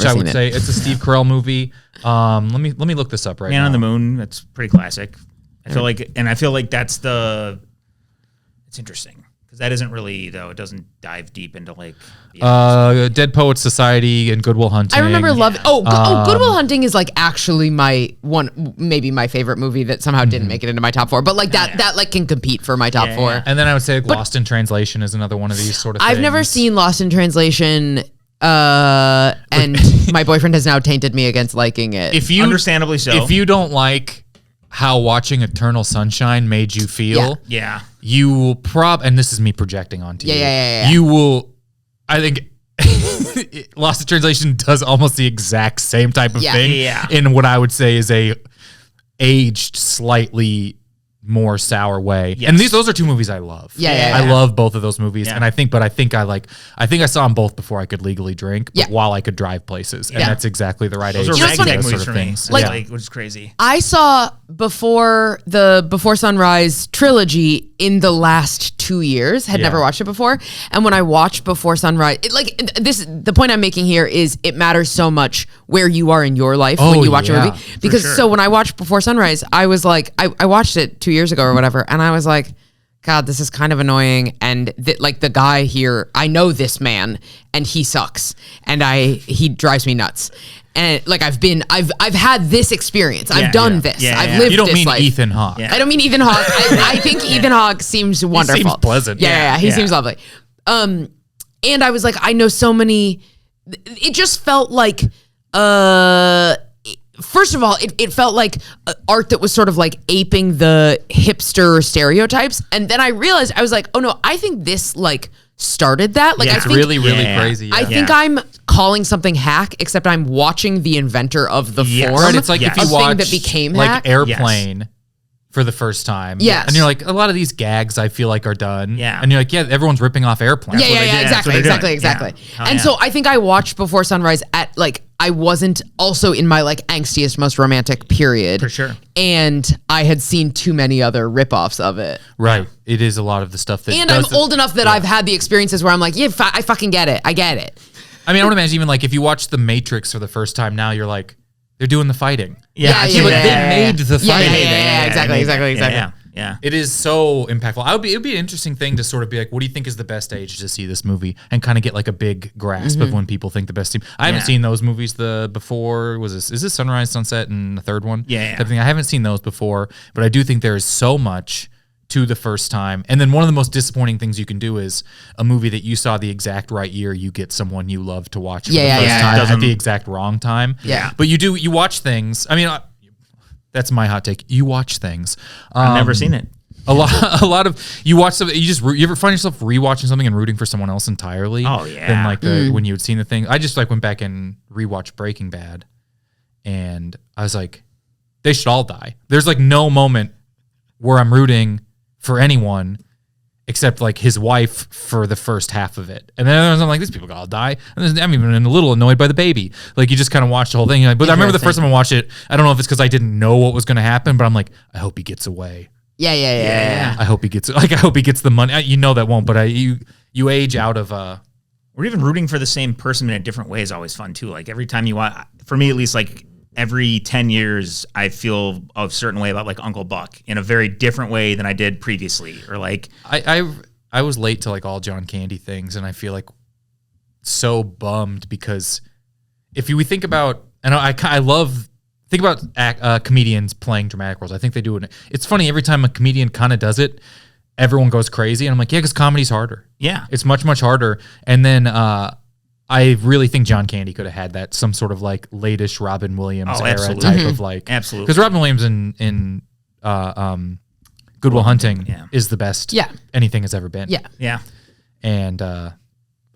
I would say it's a Steve Carell movie. Let me look this up right now. Man on the Moon. That's pretty classic. I feel like that's it's interesting because that isn't really, though, it doesn't dive deep into like Dead Poets Society and Good Will Hunting. I remember loving. Good Will Hunting is like actually maybe my favorite movie that somehow didn't make it into my top 4, but like that like can compete for my top 4. And then I would say Lost in Translation is another one of these sort of things. I've never seen Lost in Translation. And my boyfriend has now tainted me against liking it. Understandably so. If you don't like how watching Eternal Sunshine made you feel, you will and this is me projecting onto you. You will, I think Lost in Translation does almost the exact same type of thing in what I would say is a aged slightly more sour way. And those are 2 movies I love. I love both of those movies. And I think I saw them both before I could legally drink, but while I could drive places. And that's exactly the right age. Those are ragtag movies for me. Things. Like, which is crazy. I saw Before Sunrise trilogy in the last 2 years. Had never watched it before. And when I watched Before Sunrise, the point I'm making here is it matters so much where you are in your life when you watch a movie. Because so when I watched Before Sunrise, I was like, I watched it 2 years ago or whatever, and I was like, God, this is kind of annoying. And like the guy here, I know this man, and he sucks, and he drives me nuts. And like I've had this experience. I've done this. I've lived this life. You don't mean Ethan Hawke. I don't mean Ethan Hawke. I think Ethan Hawke seems wonderful. He seems pleasant. He seems lovely. And I was like, I know so many. It just felt like. First of all, it felt like art that was sort of like aping the hipster stereotypes. And then I realized, I was like, oh no, I think this like started that. Like, it's really crazy. I think I'm calling something hack, except I'm watching the inventor of the form. Right, it's like if you watch that became like hack. Airplane for the first time. Yes. And you're like, a lot of these gags I feel like are done. Yeah. And you're like, everyone's ripping off Airplane. Exactly. And so I think I watched Before Sunrise at like, I wasn't also in my like angstiest, most romantic period. For sure. And I had seen too many other ripoffs of it. Right. It is a lot of the stuff that. And I'm old enough that I've had the experiences where I'm like, I fucking get it. I get it. I mean, I would imagine even like if you watch The Matrix for the first time now, you're like, they're doing the fighting. They made the fighting. Exactly. Yeah. It is so impactful. It would be an interesting thing to sort of be like, what do you think is the best age to see this movie and kind of get like a big grasp of when people think the best team. I haven't seen those movies before. Is this Sunrise, Sunset, and the third one? Type of thing. I haven't seen those before, but I do think there is so much to the first time. And then one of the most disappointing things you can do is a movie that you saw the exact right year, you get someone you love to watch for the first time at the exact wrong time. Yeah. But you watch things. I mean, that's my hot take. You watch things. I've never seen it. A lot of you watch something. You ever find yourself rewatching something and rooting for someone else entirely? Oh yeah. Than like when you had seen the thing. I just like went back and rewatched Breaking Bad, and I was like, they should all die. There's like no moment where I'm rooting for anyone except like his wife for the first half of it. And then I'm like, these people gotta die. And then I'm even a little annoyed by the baby. Like you just kind of watch the whole thing. But I remember the first time I watched it, I don't know if it's because I didn't know what was going to happen, but I'm like, I hope he gets away. Yeah. I hope he gets the money. You know that won't, but you age out of or even rooting for the same person in a different way is always fun too. Like every time you watch, for me at least, like every 10 years, I feel a certain way about like Uncle Buck in a very different way than I did previously. Or like I was late to like all John Candy things, and I feel like so bummed because if we think about, and think about comedians playing dramatic roles. I think they do it. It's funny every time a comedian kind of does it, everyone goes crazy, and I'm like, yeah, because comedy's harder. Yeah, it's much harder. And then I really think John Candy could have had that some sort of like latest Robin Williams era type of like absolutely, because Robin Williams in Good Will Hunting is the best anything has ever been. Yeah. And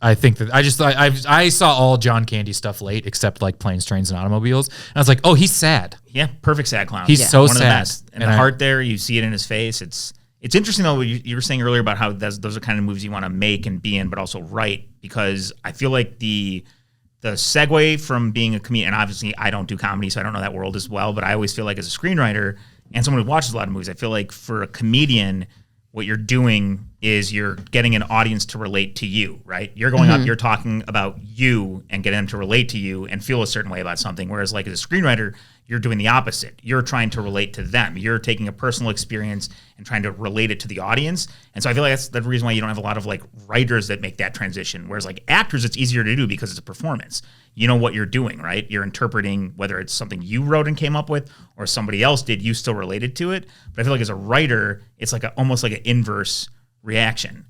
I think that I saw all John Candy stuff late except like Planes, Trains, and Automobiles, and I was like, oh, he's sad. Yeah, perfect sad clown. He's so one sad. Of the best. And the heart there, you see it in his face. It's interesting though. You were saying earlier about how those are kind of movies you want to make and be in, but also write, because I feel like the segue from being a comedian, and obviously I don't do comedy, so I don't know that world as well, but I always feel like as a screenwriter and someone who watches a lot of movies, I feel like for a comedian, what you're doing is you're getting an audience to relate to you, right? You're going up, you're talking about you and getting them to relate to you and feel a certain way about something. Whereas like as a screenwriter, you're doing the opposite. You're trying to relate to them. You're taking a personal experience and trying to relate it to the audience. And so I feel like that's the reason why you don't have a lot of like writers that make that transition. Whereas like actors, it's easier to do because it's a performance. You know what you're doing, right? You're interpreting whether it's something you wrote and came up with or somebody else did, you still related to it. But I feel like as a writer, it's like almost like an inverse reaction.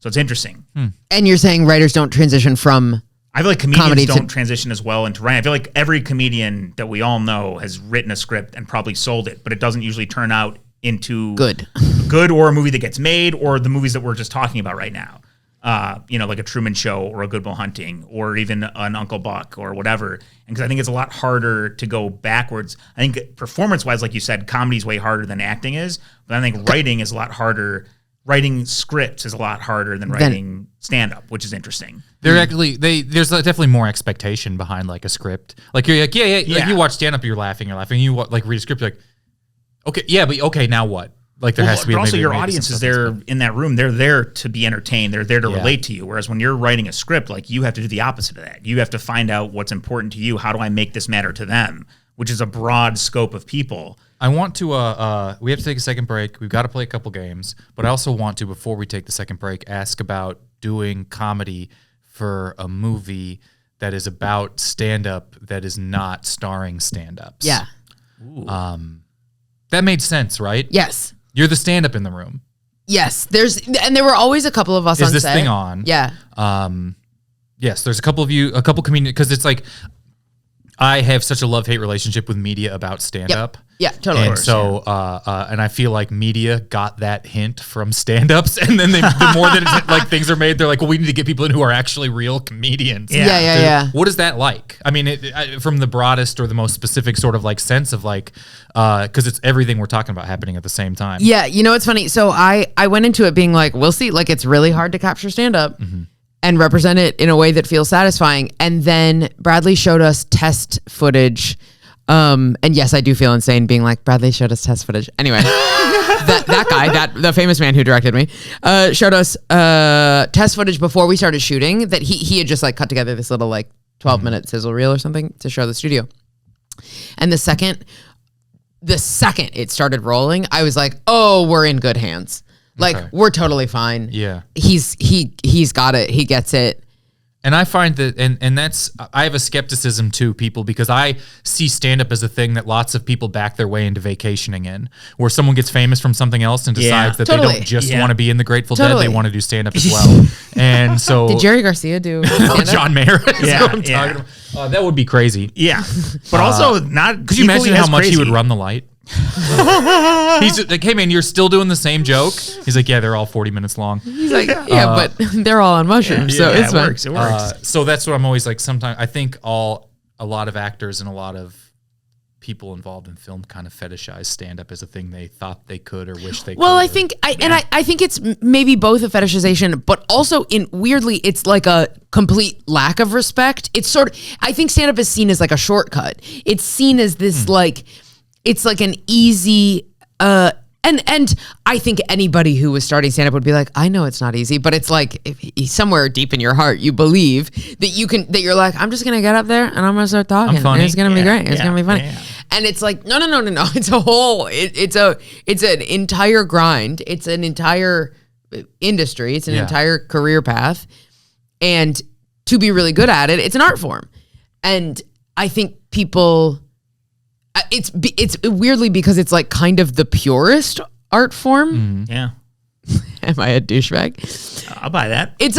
So it's interesting. And you're saying writers don't transition from I feel like comedians don't transition as well into writing. I feel like every comedian that we all know has written a script and probably sold it, but it doesn't usually turn out into good or a movie that gets made or the movies that we're just talking about right now. Like a Truman Show or a Good Will Hunting or even an Uncle Buck or whatever. And because I think it's a lot harder to go backwards. I think performance-wise, like you said, comedy's way harder than acting is, but I think writing is a lot harder. Writing scripts is a lot harder than writing stand-up, which is interesting. There's definitely more expectation behind like a script. Like you're like, like you watch stand-up, you're laughing. You like read a script, you're like, okay, yeah, but okay, now what? Like there has to be. But also your audience is there in that room. They're there to be entertained. They're there to relate to you. Whereas when you're writing a script, like you have to do the opposite of that. You have to find out what's important to you. How do I make this matter to them? Which is a broad scope of people. I want to, we have to take a second break. We've got to play a couple games, but I also want to, before we take the second break, ask about doing comedy for a movie that is about stand-up that is not starring stand-ups. Yeah. That made sense, right? Yes. You're the stand-up in the room. Yes. There were always a couple of us on set. Is this thing on? Yeah. Yes, there's a couple comedians, because it's like, I have such a love-hate relationship with media about stand-up. Yep. Yeah, totally. And so, and I feel like media got that hint from stand-ups, and then the more that like things are made, they're like, well, we need to get people in who are actually real comedians. Yeah. What is that like? I mean, from the broadest or the most specific sort of like sense of like, because it's everything we're talking about happening at the same time. Yeah, it's funny. So I went into it being like, we'll see. Like, it's really hard to capture stand-up. And represent it in a way that feels satisfying. And then Bradley showed us test footage. And yes, I do feel insane being like, Bradley showed us test footage. Anyway, that guy, the famous man who directed me, showed us test footage before we started shooting that he had just like cut together this little like 12-minute sizzle reel or something to show the studio. And the second it started rolling, I was like, oh, we're in good hands. Like, we're totally fine. Yeah. He's got it. He gets it. And I find that, and that's, I have a skepticism too, people, because I see stand-up as a thing that lots of people back their way into vacationing in, where someone gets famous from something else and decides that they don't just want to be in the Grateful Dead, they want to do stand-up as well. And so... Did Jerry Garcia do John Mayer? That would be crazy. Yeah. But also not... Could you imagine how much he would run the light? He's like, hey man, you're still doing the same joke? He's like, yeah, they're all 40 minutes long. He's like, yeah, but they're all on mushrooms, so it's fine. It works. So that's what I'm always like. Sometimes I think a lot of actors and a lot of people involved in film kind of fetishize stand-up as a thing they thought they could or wish they could. Well, I think I think it's maybe both a fetishization, but also weirdly, it's like a complete lack of respect. It's sort of, I think stand-up is seen as like a shortcut. It's seen as this like, it's like an easy, and I think anybody who was starting stand-up would be like, I know it's not easy, but it's like if somewhere deep in your heart you believe that you're like, I'm just gonna get up there and I'm gonna start talking. I'm funny. And it's gonna be great. It's gonna be funny. Yeah. And it's like, no. It's a whole, it's an entire grind. It's an entire industry. It's an entire career path. And to be really good at it, it's an art form. And I think people, it's weirdly because it's like kind of the purest art form. Yeah. Am I a douchebag? I'll buy that. It's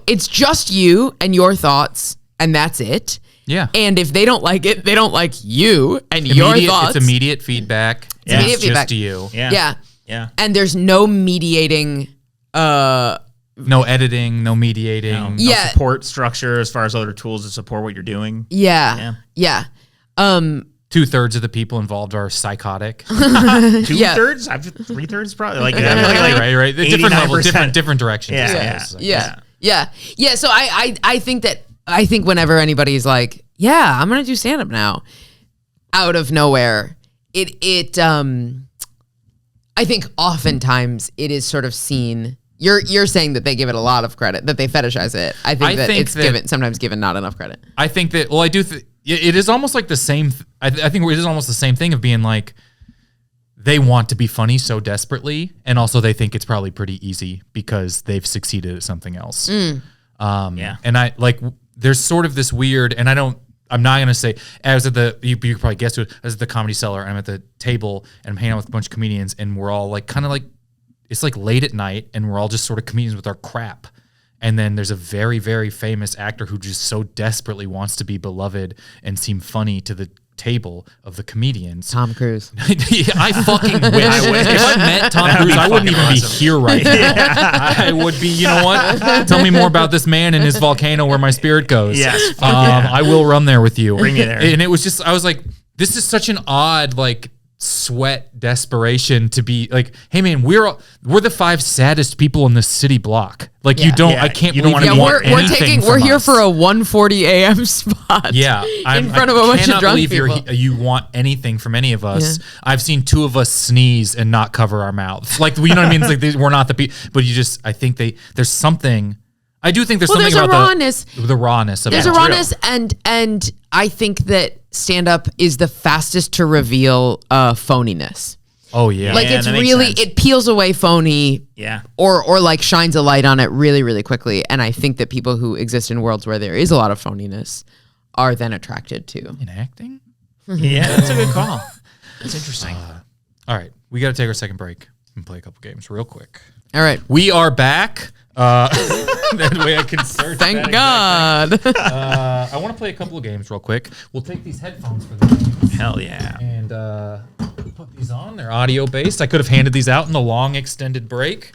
it's just you and your thoughts, and that's it. Yeah. And if they don't like it, they don't like you and your thoughts. It's immediate feedback. It's just you. Yeah. Yeah. And there's no mediating. No editing, no mediating. No support structure as far as other tools to support what you're doing. Yeah. 2/3 of the people involved are psychotic. 2/3? I've 3/3 probably. Like, right. The different levels, different directions. Yeah. So I think whenever anybody's like, yeah, I'm gonna do stand up now, out of nowhere, I think oftentimes it is sort of seen. You're saying that they give it a lot of credit, that they fetishize it. I think it's sometimes given not enough credit. I think that, well, I do. It is almost like the same. I think it is almost the same thing of being like, they want to be funny so desperately, and also they think it's probably pretty easy because they've succeeded at something else. And I like. There's sort of this weird, and I'm not gonna say. I was at you could probably guess it. I was at the Comedy Cellar, and I'm at the table, and I'm hanging out with a bunch of comedians, and we're all like, kind of like, it's like late at night, and we're all just sort of comedians with our crap. And then there's a very, very famous actor who just so desperately wants to be beloved and seem funny to the table of the comedians. Tom Cruise. I fucking wish. If I met Tom Cruise, I wouldn't even be here right now. I would be, you know what? Tell me more about this man and his volcano where my spirit goes. Yes. I will run there with you. Bring me there. And it was just, I was like, this is such an odd, like, sweat desperation to be like, hey man, we're the 5 saddest people in this city block. Like I can't believe you want anything from we're here us. for a 1:40 a.m. spot. Yeah, in front of a bunch of drunk people. You want anything from any of us. Yeah. I've seen 2 of us sneeze and not cover our mouths. Like, you know what I mean? It's like we're not the people, but I think there's something. I do think there's something about the rawness of it. There's a rawness, and I think that stand-up is the fastest to reveal phoniness. Oh yeah, like it's really, it peels away phony, or like shines a light on it really, really quickly. And I think that people who exist in worlds where there is a lot of phoniness are then attracted to in acting. Yeah, that's a good call. That's interesting. All right, we got to take our second break and play a couple games real quick. All right, we are back. That way I can search. Thank God. I want to play a couple of games real quick. We'll take these headphones for the games. Hell yeah. And put these on. They're audio based. I could have handed these out in the long extended break.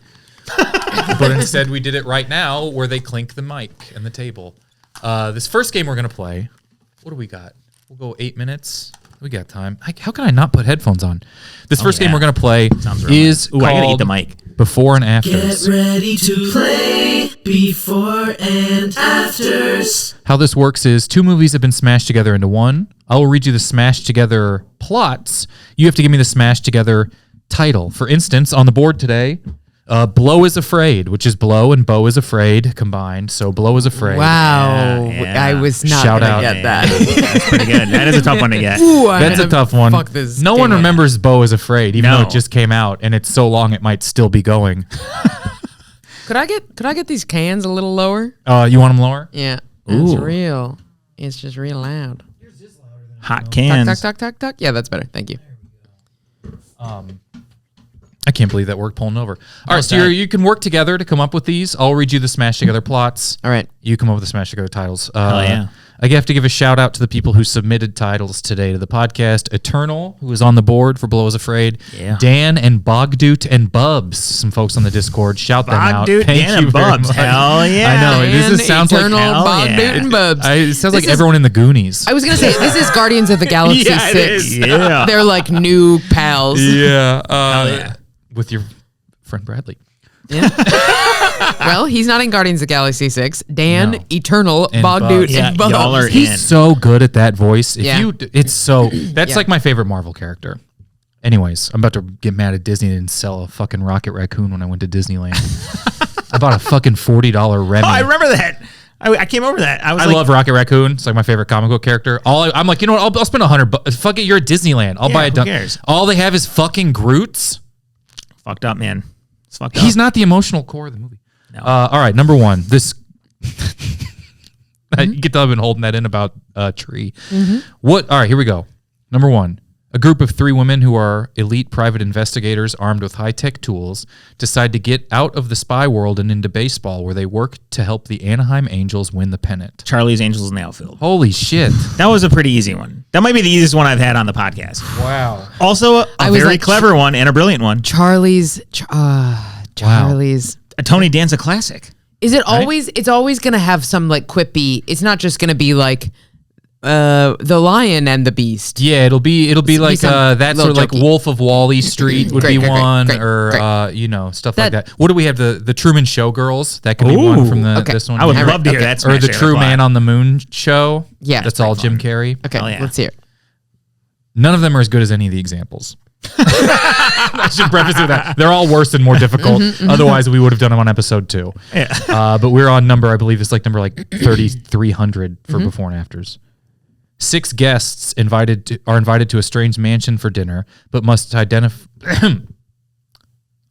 But instead we did it right now where they clink the mic and the table. This first game we're going to play, what do we got? We'll go 8 minutes. We got time. How can I not put headphones on? This first game we're going to play is called I gotta eat the mic. Before and Afters. Get ready to play Before and Afters. How this works is 2 movies have been smashed together into one. I will read you the smashed together plots. You have to give me the smashed together title. For instance, on the board today, Blow is Afraid, which is Blow and Beau is Afraid combined. So Blow is Afraid. Wow. Yeah. I was not going to get that. That's pretty good. That is a tough one to get. Ooh, that's a tough one. No one remembers Beau is Afraid, even though it just came out and it's so long it might still be going. Could I get these cans a little lower? You want them lower? Yeah. It's real. It's just real loud. Hot cans. Tuck. Yeah, that's better. Thank you. I can't believe that worked pulling over. All right, so you can work together to come up with these. I'll read you the smash together plots. All right. You come up with the smash together titles. Oh, yeah. I have to give a shout out to the people who submitted titles today to the podcast. Eternal, who was on the board for Below is Afraid. Yeah. Dan and Bogdoot and Bubs, some folks on the Discord. Shout them out. Bogdoot, Thank Dan you and very Bubs. much. Hell yeah. I know. Dan, This sounds like Eternal, Bogdoot, and Bubs. It sounds like is- everyone in the Goonies. I was gonna say this is Guardians of the Galaxy Yeah, it 6. is. Yeah. They're like new pals. Yeah. yeah. With your friend Bradley. Well, he's not in Guardians of the Galaxy 6. Dan, No. Eternal, And Bogdoot, Bubs. and Yeah, y'all are Bubs. He's in. so good at that voice. If Yeah. it's so that's Yeah. like my favorite Marvel character. Anyways, I'm about to get mad at Disney and sell a fucking rocket raccoon when I went to Disneyland. I bought a fucking $40 Remy. Oh, I remember that. I came over that. I was I like, love Rocket Raccoon. It's like my favorite comic book character. I'm like, you know what? I'll spend $100. Fuck it, you're at Disneyland. I'll buy a who done. cares? All they have is fucking Groots. fucked up, man. It's fucked up. He's not the emotional core of the movie. No. All right, number one. This you get to have been holding that in about a tree. What? All right, here we go. Number one. A group of 3 women who are elite private investigators armed with high-tech tools decide to get out of the spy world and into baseball, where they work to help the Anaheim Angels win the pennant. Charlie's Angels in the Outfield. Holy shit. That was a pretty easy one. That might be the easiest one I've had on the podcast. Wow. Also, I a was very like, clever one and a brilliant one. Charlie's. A Tony Danza classic. Is it always? It's always gonna have some like quippy. It's not just gonna be like the Lion and the Beast. Yeah, it'll be like some that little sort of like jokey. Wolf of Wall-E Street would be Great, one, great, or great. stuff like that. What do we have? The Truman Show girls, that could be Ooh, one from okay. this one. I would Yeah. love to hear Okay. that. Or the Smash True Air Man Plot. on the Moon show. Yeah. That's all Jim Carrey. Okay, Oh, yeah. let's hear it. None of them are as good as any of the examples. I should preface it with that. They're all worse and more difficult. Otherwise, we would have done them on episode 2. Yeah. But we're on number, I believe it's like number 3,300 for before and afters. 6 guests are invited to a strange mansion for dinner, but must identify.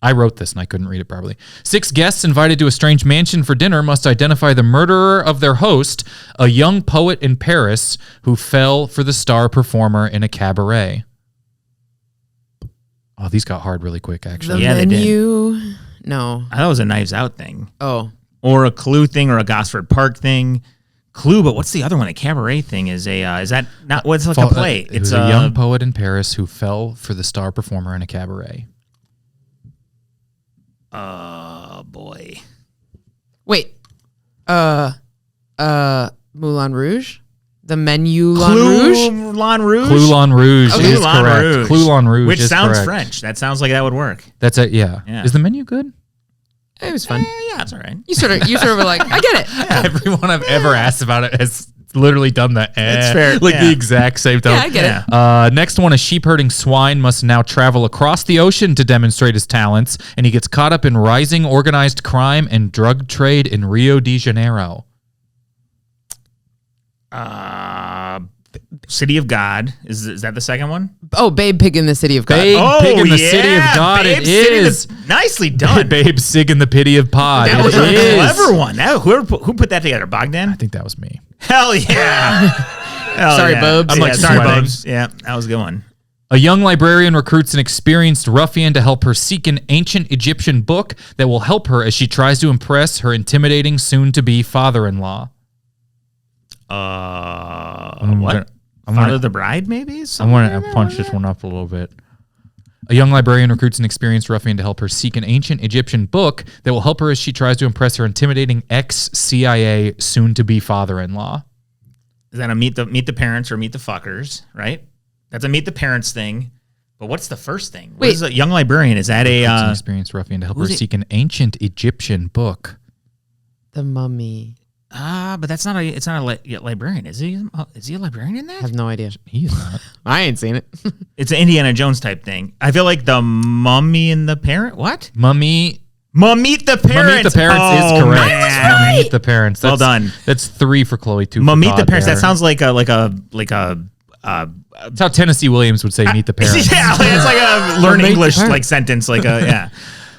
I wrote this and I couldn't read it properly. 6 guests invited to a strange mansion for dinner must identify the murderer of their host, a young poet in Paris who fell for the star performer in a cabaret. Oh, these got hard really quick, The actually. Yeah, they did. menu. No. I thought it was a Knives Out thing. Oh. Or a Clue thing or a Gosford Park thing. Clue, but what's the other one? A cabaret thing is is that not what's like a play? It was a young poet in Paris who fell for the star performer in a cabaret. Boy. Wait. Moulin Rouge? The menu Moulin Rouge? Moulin Rouge? Moulin Rouge Okay. is Moulin correct. Rouge. Moulin Rouge Which is sounds correct. French. That sounds like that would work. That's it, yeah. Yeah. Is the menu good? It was fun. Yeah, that's all right. You sort of were like, I get it. Everyone I've ever asked about it has literally done that. That's fair, Like yeah. the exact same time. Yeah, I get Yeah. it. Next one, a sheep herding swine must now travel across the ocean to demonstrate his talents, and he gets caught up in rising organized crime and drug trade in Rio de Janeiro. City of God. Is that the second one? Oh, Babe Pig in the City of God. Babe Pig in the City of God. Babe It City is. of- nicely done. Babe Sig in the Pity of Pod. That It was a is. clever one. Who put that together? Bogdan? I think that was me. Hell yeah. Hell Sorry, yeah. Bubs. I'm like sorry, sweating. Bubs. Yeah, that was a good one. A young librarian recruits an experienced ruffian to help her seek an ancient Egyptian book that will help her as she tries to impress her intimidating soon-to-be father-in-law. What? I'm Father gonna- the Bride, maybe? I'm going to punch this one up a little bit. A young librarian recruits an experienced ruffian to help her seek an ancient Egyptian book that will help her as she tries to impress her intimidating ex-CIA soon-to-be father-in-law. Is that a meet the parents or meet the fuckers, right? That's a meet the parents thing. But what's the first thing? What Wait. is a young librarian? Is that Recruits an a experienced ruffian to help her who's it- seek an ancient Egyptian book. The Mummy. but that's not it's not a librarian. Is he a librarian in I that? have no idea. He's not. I ain't seen it. It's an Indiana Jones type thing. I feel like the Mummy and the Parent. What? Mummy. Meet the Parents. Meet the Parents is correct. Man. Meet the Parents. Well That's- done. That's 3 for Chloe, 2 for Meet the Todd Parents. there. That sounds like a That's how Tennessee Williams would say meet the parents. yeah, like, it's like a learn Meet the English parents. like sentence, like a yeah,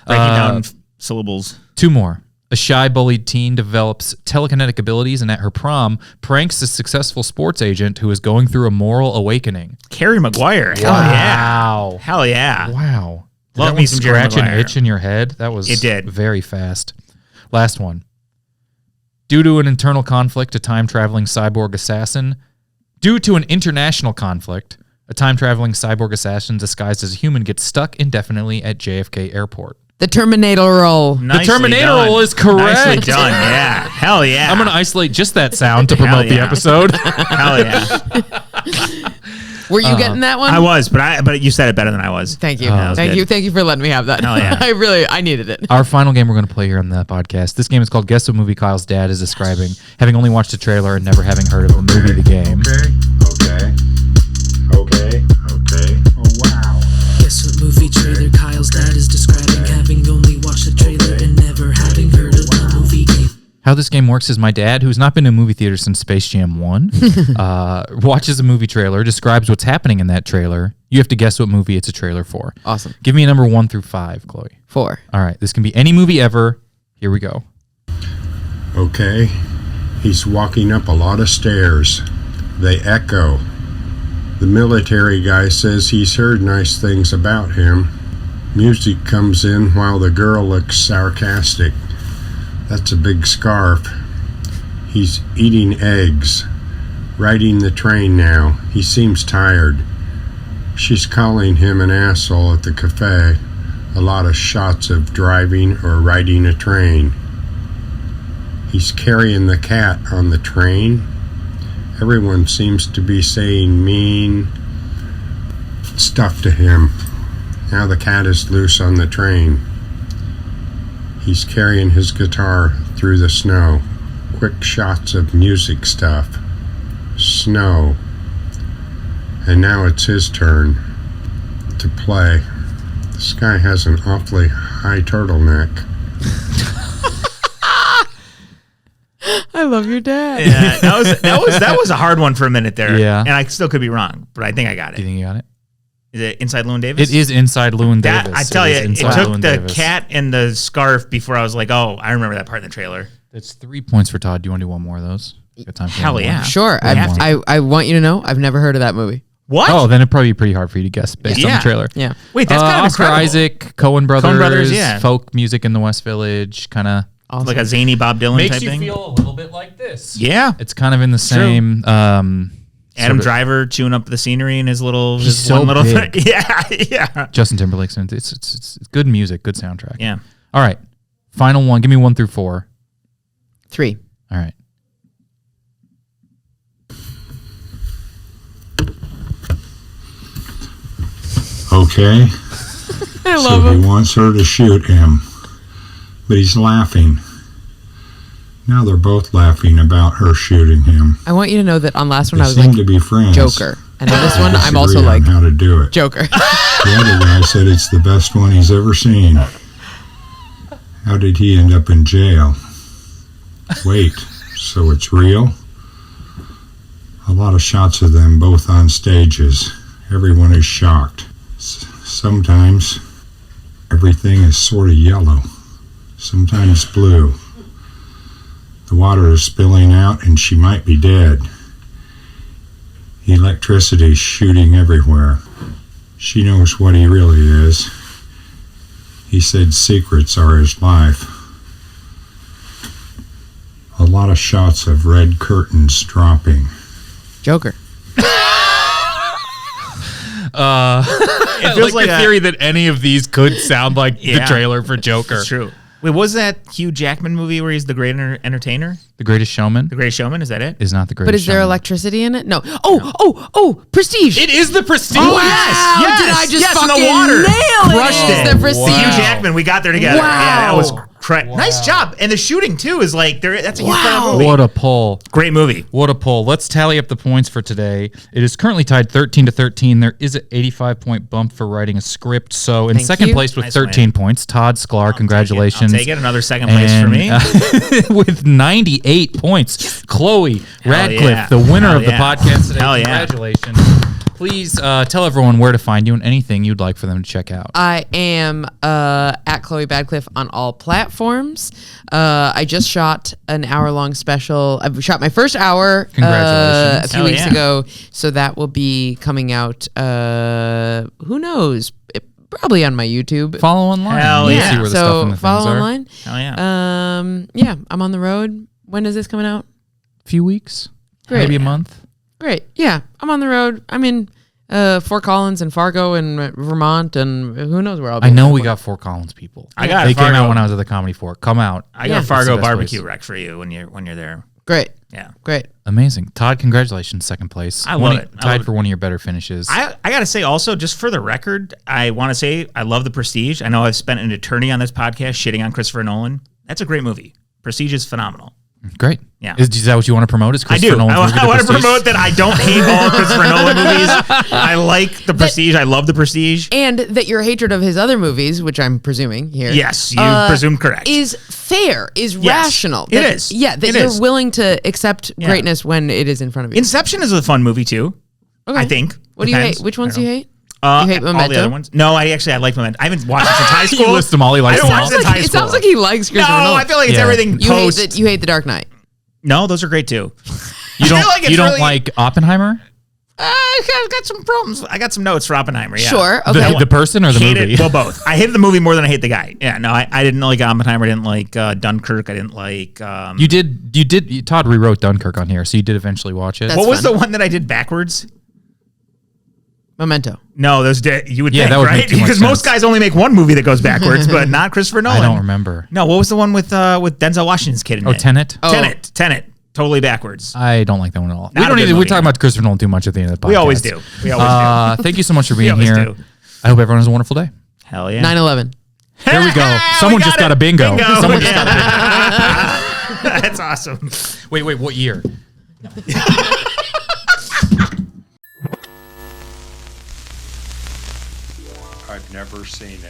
breaking down syllables. 2 more. A shy, bullied teen develops telekinetic abilities and at her prom pranks a successful sports agent who is going through a moral awakening. Carrie Maguire. Hell Wow. yeah. Hell yeah. Wow. Did Love that me one some Jerry scratch an Maguire. itch in your head? That was It did. very fast. Last one. Due to an internal conflict, a time-traveling cyborg assassin. Due to an international conflict, a time-traveling cyborg assassin disguised as a human gets stuck indefinitely at JFK Airport. The Terminator role. The Terminator role is correct. Nicely done, yeah. Hell yeah. I'm going to isolate just that sound to promote the episode. Hell yeah. Were you getting that one? I was, but you said it better than I was. Thank you. Thank you for letting me have that. Hell yeah. I needed it. Our final game we're going to play here on the podcast. This game is called Guess What Movie Kyle's Dad is Describing, having only watched the trailer and never having heard of the movie, the game. Okay. Oh, wow. Guess what movie trailer Kyle's dad is describing, having only watched the trailer and never having heard of the movie game. How this game works is my dad, who's not been to a movie theater since Space Jam 1, watches a movie trailer, describes what's happening in that trailer. You have to guess what movie it's a trailer for. Awesome. Give me a number 1 through 5, Chloe. 4. All right. This can be any movie ever. Here we go. Okay. He's walking up a lot of stairs. They echo. The military guy says he's heard nice things about him. Music comes in while the girl looks sarcastic. That's a big scarf. He's eating eggs. Riding the train now. He seems tired. She's calling him an asshole at the cafe. A lot of shots of driving or riding a train. He's carrying the cat on the train. Everyone seems to be saying mean stuff to him. Now the cat is loose on the train. He's carrying his guitar through the snow. Quick shots of music stuff. Snow. And now it's his turn to play. This guy has an awfully high turtleneck. I love your dad. Yeah, that was a hard one for a minute there. Yeah. And I still could be wrong, but I think I got Do you it. think you got it? Is it Inside Llewyn Davis? It is Inside Llewyn That, Davis. I tell you, it Inside took Llewyn the Davis. cat and the scarf before I was like, oh, I remember that part in the trailer. That's 3 points for Todd. Do you want to do one more of those? Got time for Hell one more? yeah. Sure. We have to. I want you to know I've never heard of that movie. What? Oh, then it'd probably be pretty hard for you to guess based on Yeah. the trailer. Yeah. Wait, that's kind of Oscar incredible. Isaac, Coen Brothers, yeah. folk music in the West Village, kind of Awesome. Like a zany Bob Dylan type thing. feel a little bit like this. Yeah. It's kind of in the same. Adam sort of- Driver chewing up the scenery in his little, He's his so one little big. thing. Yeah. Justin Timberlake's in it. It's good music, good soundtrack. Yeah. All right, final one. Give me 1 through 4. 3. All right. Okay. I So love him. he wants her to shoot him, but he's laughing. Now they're both laughing about her shooting him. I want you to know that on last one They I was seem like to be friends. Joker, and on this one I'm Disagree also on like how to do it. Joker. The other guy said it's the best one he's ever seen. How did he end up in jail? Wait, so it's real? A lot of shots of them both on stages. Everyone is shocked. Sometimes everything is sort of yellow, sometimes blue. The water is spilling out and she might be dead. Electricity shooting everywhere. She knows what he really is. He said secrets are his life. A lot of shots of red curtains dropping. Joker. It feels like like the a- theory that any of these could sound like the Yeah. trailer for Joker. It's true. Wait, was that Hugh Jackman movie where he's the great entertainer? The Greatest Showman The Greatest Showman? Is that it? is not the Greatest But is there Showman. electricity in it? No. Oh, Prestige. It is the Prestige. Wow, yes, did I just yes, in the fucking water. nail it? Crushed It's it. the Prestige. Hugh Jackman, we got there together. Wow. Yeah, that was nice job. And the shooting too is like that's a huge part of the movie. What a pull. Great movie. What a pull. Let's tally up the points for today. It is currently tied 13-13. There is an 85-point bump for writing a script. So in Thank second you. place with Nice 13 points, Todd Sklar. Congratulations. I'll take it. Another second place for me. With 98 points, Chloe Radcliffe, yeah. the winner Hell of the yeah. podcast today. Hell yeah. Congratulations. Please tell everyone where to find you and anything you'd like for them to check out. I am at Chloe Badcliffe on all platforms. I just shot an hour-long special. I've shot my first hour Congratulations. a few Hell weeks yeah. ago, so that will be coming out. Who knows? Probably on my YouTube. Follow online. Hell You'll yeah. see where the so stuff and the follow things are. online. Hell yeah. Yeah, I'm on the road. When is this coming out? Few weeks, Great. maybe a month. Great. Yeah, I'm on the road. I'm in Fort Collins and Fargo and Vermont and who knows where I'll be. I know we got Fort Collins people. I got They came Fargo. out when I was at the Comedy Fort. Come out. I Yeah. got That's Fargo the best barbecue place. rec for you when you're there. Great. Yeah. Great. Amazing. Todd, congratulations, second place. I love it. I Tied love it. for one of your better finishes. I got to say also, just for the record, I want to say I love The Prestige. I know I've spent an eternity on this podcast shitting on Christopher Nolan. That's a great movie. Prestige is phenomenal. Great. Yeah. Is that what you want to promote? Is I Christopher do. Nolan's movie, I The want to Prestige? promote that I don't hate all Christopher Nolan movies. I like The Prestige. I love The Prestige. And that your hatred of his other movies, which I'm presuming here, Yes, you presumed correct. is fair, is Yes, rational. it That- is. Yeah, that It you're is. willing to accept Yeah. greatness when it is in front of you. Inception is a fun movie too. Okay. I think. What do you Depends. hate? Which ones do you hate? Uh, You hate all Memento? the other ones? No, I like Memento. I haven't watched it since high school. You list them all. He likes I don't them watch all. it since high It school. sounds like he likes No, Christopher Nolan. I feel like it's Yeah. everything You post. hate the Dark Knight. No, those are great too. You don't, feel like it's you don't really- like Oppenheimer? I've got some problems. I got some notes for Oppenheimer. Yeah. Sure. The, Okay. the person or the Hated, movie? well, both. I hated the movie more than I hate the guy. Yeah, no, I didn't like Oppenheimer. I didn't like Dunkirk. I didn't like. You did. Todd rewrote Dunkirk on here, so you did eventually watch it. That's what was fun. the one that I did backwards? Memento. No, those you would Yeah, think, that would right? make too much Because most sense. guys only make one movie that goes backwards, but not Christopher Nolan. I don't remember. No, what was the one with Denzel Washington's kid in Oh, it? Tenet? Oh. Tenet. Totally backwards. I don't like that one at all. Not a good We're movie. talking about Christopher Nolan too much at the end of the podcast. We always do. We always do. Thank you so much for being always here. do. I hope everyone has a wonderful day. Hell yeah. 9/11. There we go. Someone just got a bingo. Someone just got a bingo. That's awesome. Wait, what year? I've never seen it.